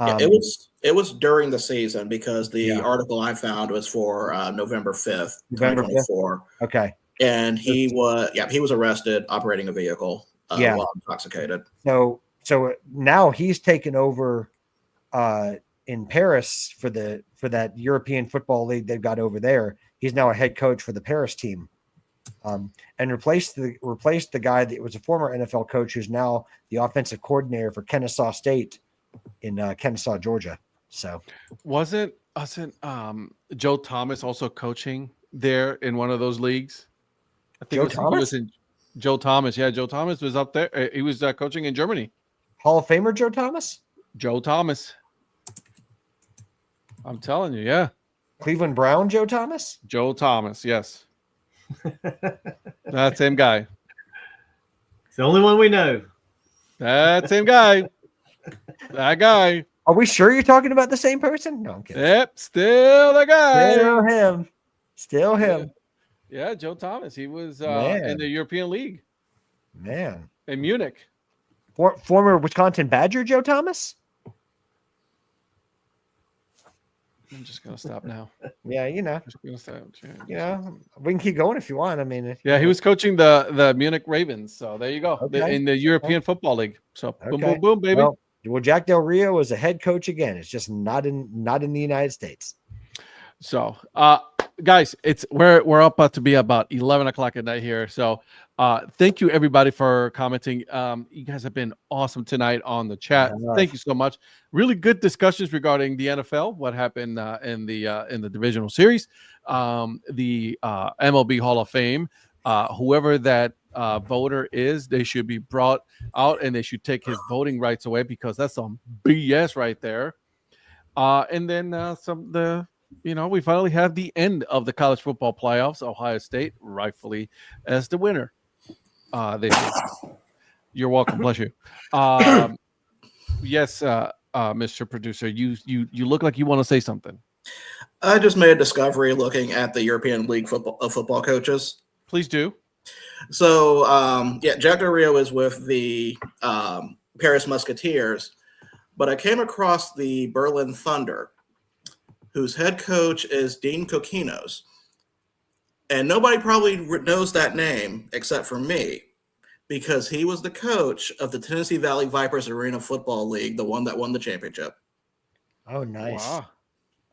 It was during the season because the article I found was for November 5th, 2024. Okay. And he was arrested operating a vehicle while intoxicated. So now he's taken over in Paris for that European Football League they've got over there. He's now a head coach for the Paris team. And replaced the guy that was a former NFL coach who's now the offensive coordinator for Kennesaw State in Kennesaw, Georgia. So wasn't Joe Thomas also coaching there in one of those leagues? I think Joe Thomas? Joe Thomas. Yeah, Joe Thomas was up there. He was coaching in Germany. Hall of Famer Joe Thomas? Joe Thomas. I'm telling you, yeah. Cleveland Brown Joe Thomas? Joe Thomas, yes. That same guy. It's the only one we know. That same guy. That guy. Are we sure you're talking about the same person? No, I'm kidding. Yep, still the guy. Still him. Yeah, Joe Thomas. He was in the European League. Man. In Munich. Former Wisconsin Badger Joe Thomas? I'm just going to stop now. Yeah, Just gonna stop. We can keep going if you want. I mean, yeah, he was coaching the Munich Ravens. So there you go. Okay. In the European Football League. So boom, boom, boom, baby. Well, Jack Del Rio is a head coach again. It's just not in the United States. So, guys, we're about to be about 11 o'clock at night here. So, thank you everybody for commenting. You guys have been awesome tonight on the chat. Thank you so much. Really good discussions regarding the NFL, what happened in the divisional series, the MLB Hall of Fame. Whoever that voter is, they should be brought out and they should take his voting rights away because that's some BS right there. And then we finally have the end of the college football playoffs. Ohio State rightfully as the winner. this year. You're welcome. Bless you. Yes, Mr. Producer, you look like you want to say something. I just made a discovery looking at the European League football coaches. Please do. So, Jack Del Rio is with the Paris Musketeers, but I came across the Berlin Thunder, whose head coach is Dean Kokinos. And nobody probably knows that name except for me, because he was the coach of the Tennessee Valley Vipers Arena Football League, the one that won the championship. Oh, nice. Wow.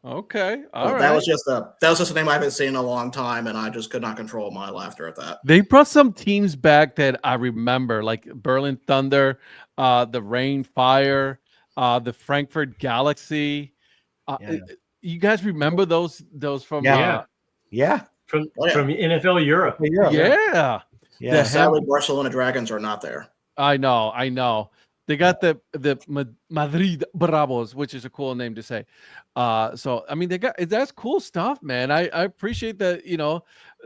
Okay. All right. That was just a name I haven't seen in a long time, and I just could not control my laughter at that. They brought some teams back that I remember, like Berlin Thunder, the Rain Fire, the Frankfurt Galaxy. You guys remember those from? Yeah. From NFL Europe. Yeah. Yeah. Sadly, Barcelona Dragons are not there. I know. They got the Madrid Bravos, which is a cool name to say. So I mean, that's cool stuff, man. I appreciate that.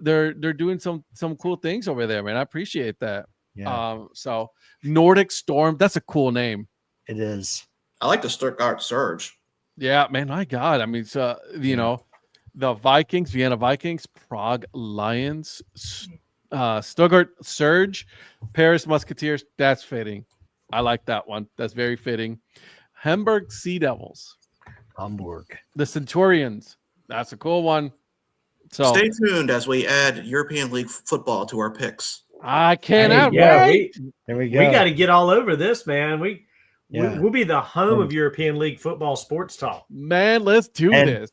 They're doing some cool things over there, man. I appreciate that. Yeah. So Nordic Storm, that's a cool name. It is. I like the Stuttgart Surge. Yeah, man. My God. I mean, so the Vikings, Vienna Vikings, Prague Lions, Stuttgart Surge, Paris Musketeers. That's fitting. I like that one. That's very fitting. Hamburg Sea Devils. Hamburg. The Centurions. That's a cool one. So stay tuned as we add European League football to our picks. I cannot wait. There we go. We got to get all over this, man. We'll be the home of Yeah. European League football sports talk. Man, let's do this.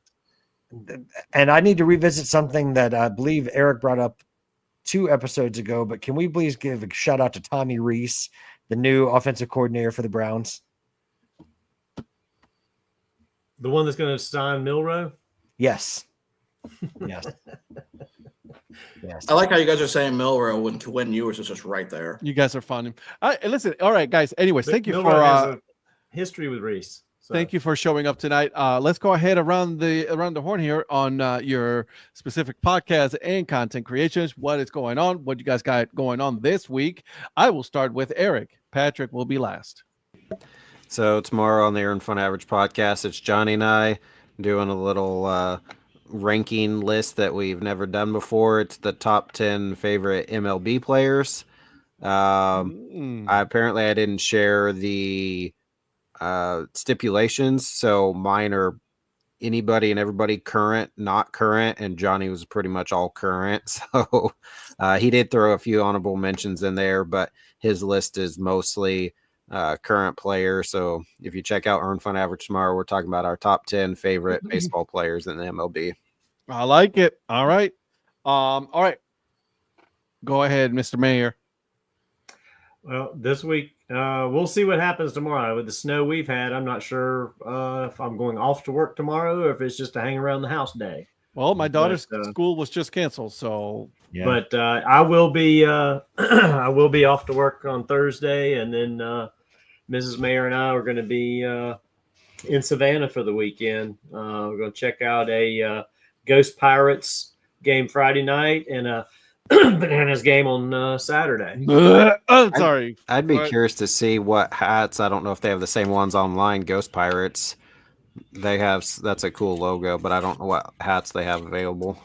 And I need to revisit something that I believe Eric brought up 2 episodes ago, but can we please give a shout out to Tommy Reese, the new offensive coordinator for the Browns? The one that's going to sign Milroe? Yes. Yes. Yes. I like how you guys are saying Milroe when Quinn Ewers is just right there. You guys are fun. Listen, all right, guys. Anyways, thank you Milroe for has a history with Reese. So. Thank you for showing up tonight. Let's go ahead around the horn here on your specific podcast and content creations. What is going on? What you guys got going on this week? I will start with Eric. Patrick will be last. So tomorrow on the Earn Fun Average podcast, it's Johnny and I doing a little ranking list that we've never done before. It's the top 10 favorite MLB players. I didn't share the stipulations, so mine are anybody and everybody current, not current, and Johnny was pretty much all current. So he did throw a few honorable mentions in there, but his list is mostly current players. So if you check out Earn Fun Average tomorrow, we're talking about our top 10 favorite baseball players in the MLB. I like it. All right. All right. Go ahead, Mr. Mayor. Well, this week, we'll see what happens tomorrow. With the snow we've had, I'm not sure if I'm going off to work tomorrow or if it's just a hang around the house day. Well, my daughter's school was just canceled, so. Yeah. But I will be I will be off to work on Thursday, and then Mrs. Mayor and I are going to be in Savannah for the weekend. We're going to check out a Ghost Pirates game Friday night and a Bananas game on Saturday. Oh, sorry. I'd be curious to see what hats. I don't know if they have the same ones online. Ghost Pirates, they have. That's a cool logo, but I don't know what hats they have available.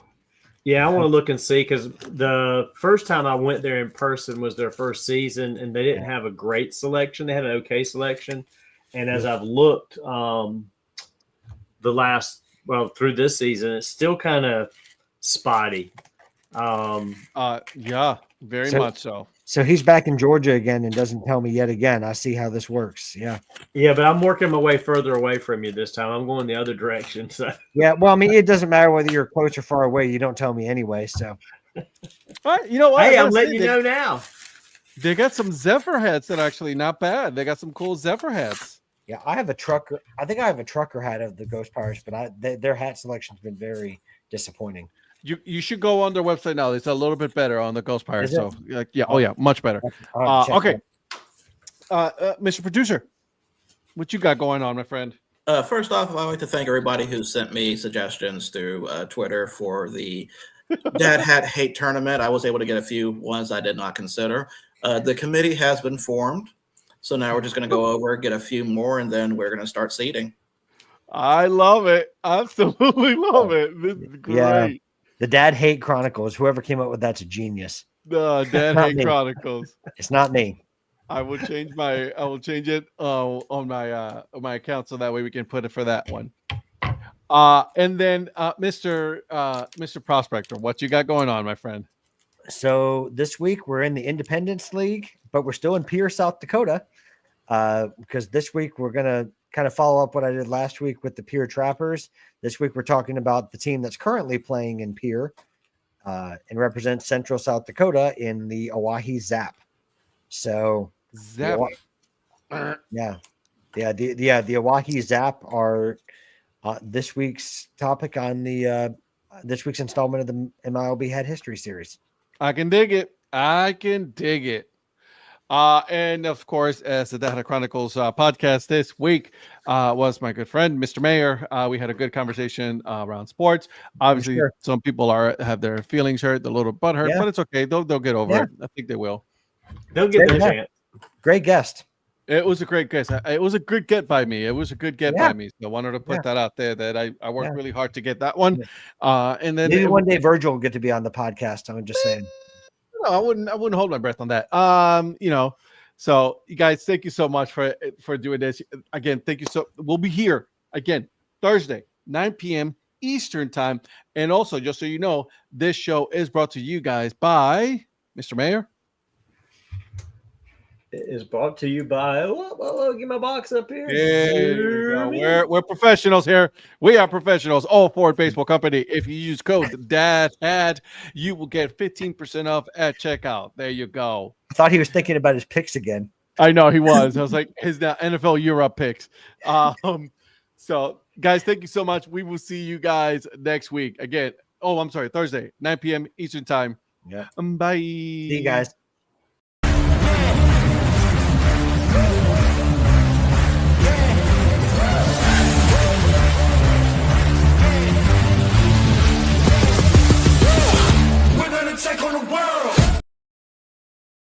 Yeah, I want to look and see, because the first time I went there in person was their first season, and they didn't have a great selection. They had an okay selection, and as I've looked through this season, it's still kind of spotty. Yeah, very much so. So he's back in Georgia again and doesn't tell me yet again. I see how this works. Yeah. Yeah, but I'm working my way further away from you this time. I'm going the other direction. So Yeah. Well, I mean, it doesn't matter whether you're close or far away. You don't tell me anyway. So. All right, you know what? Hey, I'm letting you know now. They got some Zephyr hats that are actually not bad. They got some cool Zephyr hats. Yeah, I have a trucker. I think I have a trucker hat of the Ghost Pirates, but their hat selection's been very disappointing. You should go on their website now. It's a little bit better on the Ghost Pirates. Is it? So yeah, much better. Okay. Mr. Producer, what you got going on, my friend? First off, I'd like to thank everybody who sent me suggestions through Twitter for the Dad Hat Hate Tournament. I was able to get a few ones I did not consider. The committee has been formed. So now we're just going to go over, get a few more, and then we're going to start seeding. I love it. Absolutely love it. This is great. Yeah. The Dad Hate Chronicles. Whoever came up with that's a genius. The Dad not Hate me. Chronicles. It's not me. I will change it on my account so that way we can put it for that one. And then Mr. Prospector, what you got going on, my friend? So this week we're in the Independence League, but we're still in Pierre, South Dakota, because this week we're gonna kind of follow up what I did last week with the Pierre Trappers. This week we're talking about the team that's currently playing in Pierre and represents Central South Dakota in the Oahe Zap. So Zap. the Oahe Zap are this week's topic on the this week's installment of the MILB Head History Series. I can dig it. And of course, as the Dad Hat Chronicles podcast this week was my good friend, Mr. Mayor. We had a good conversation around sports. Obviously, some people have their feelings hurt, a little butthurt, but it's okay. They'll get over it. I think they will. They'll get their chance. Great guest. It was a great guess. It was a good get by me. By me. So I wanted to put that out there that I worked really hard to get that one. And then maybe one day Virgil will get to be on the podcast. I'm just saying. No, I wouldn't hold my breath on that. So you guys, thank you so much for doing this. Again, thank you we'll be here again Thursday, 9 p.m. Eastern time. And also, just so you know, this show is brought to you guys by Mr. Mayor. It is brought to you by get my box up here. We're professionals here. We are professionals. All Ford Baseball Company. If you use code DADHAT, you will get 15% off at checkout. There you go. I thought he was thinking about his picks again. I know he was. I was like, his NFL Europe picks. So guys, thank you so much. We will see you guys next week again. Thursday, 9 p.m. Eastern time. Yeah. Bye. See you guys.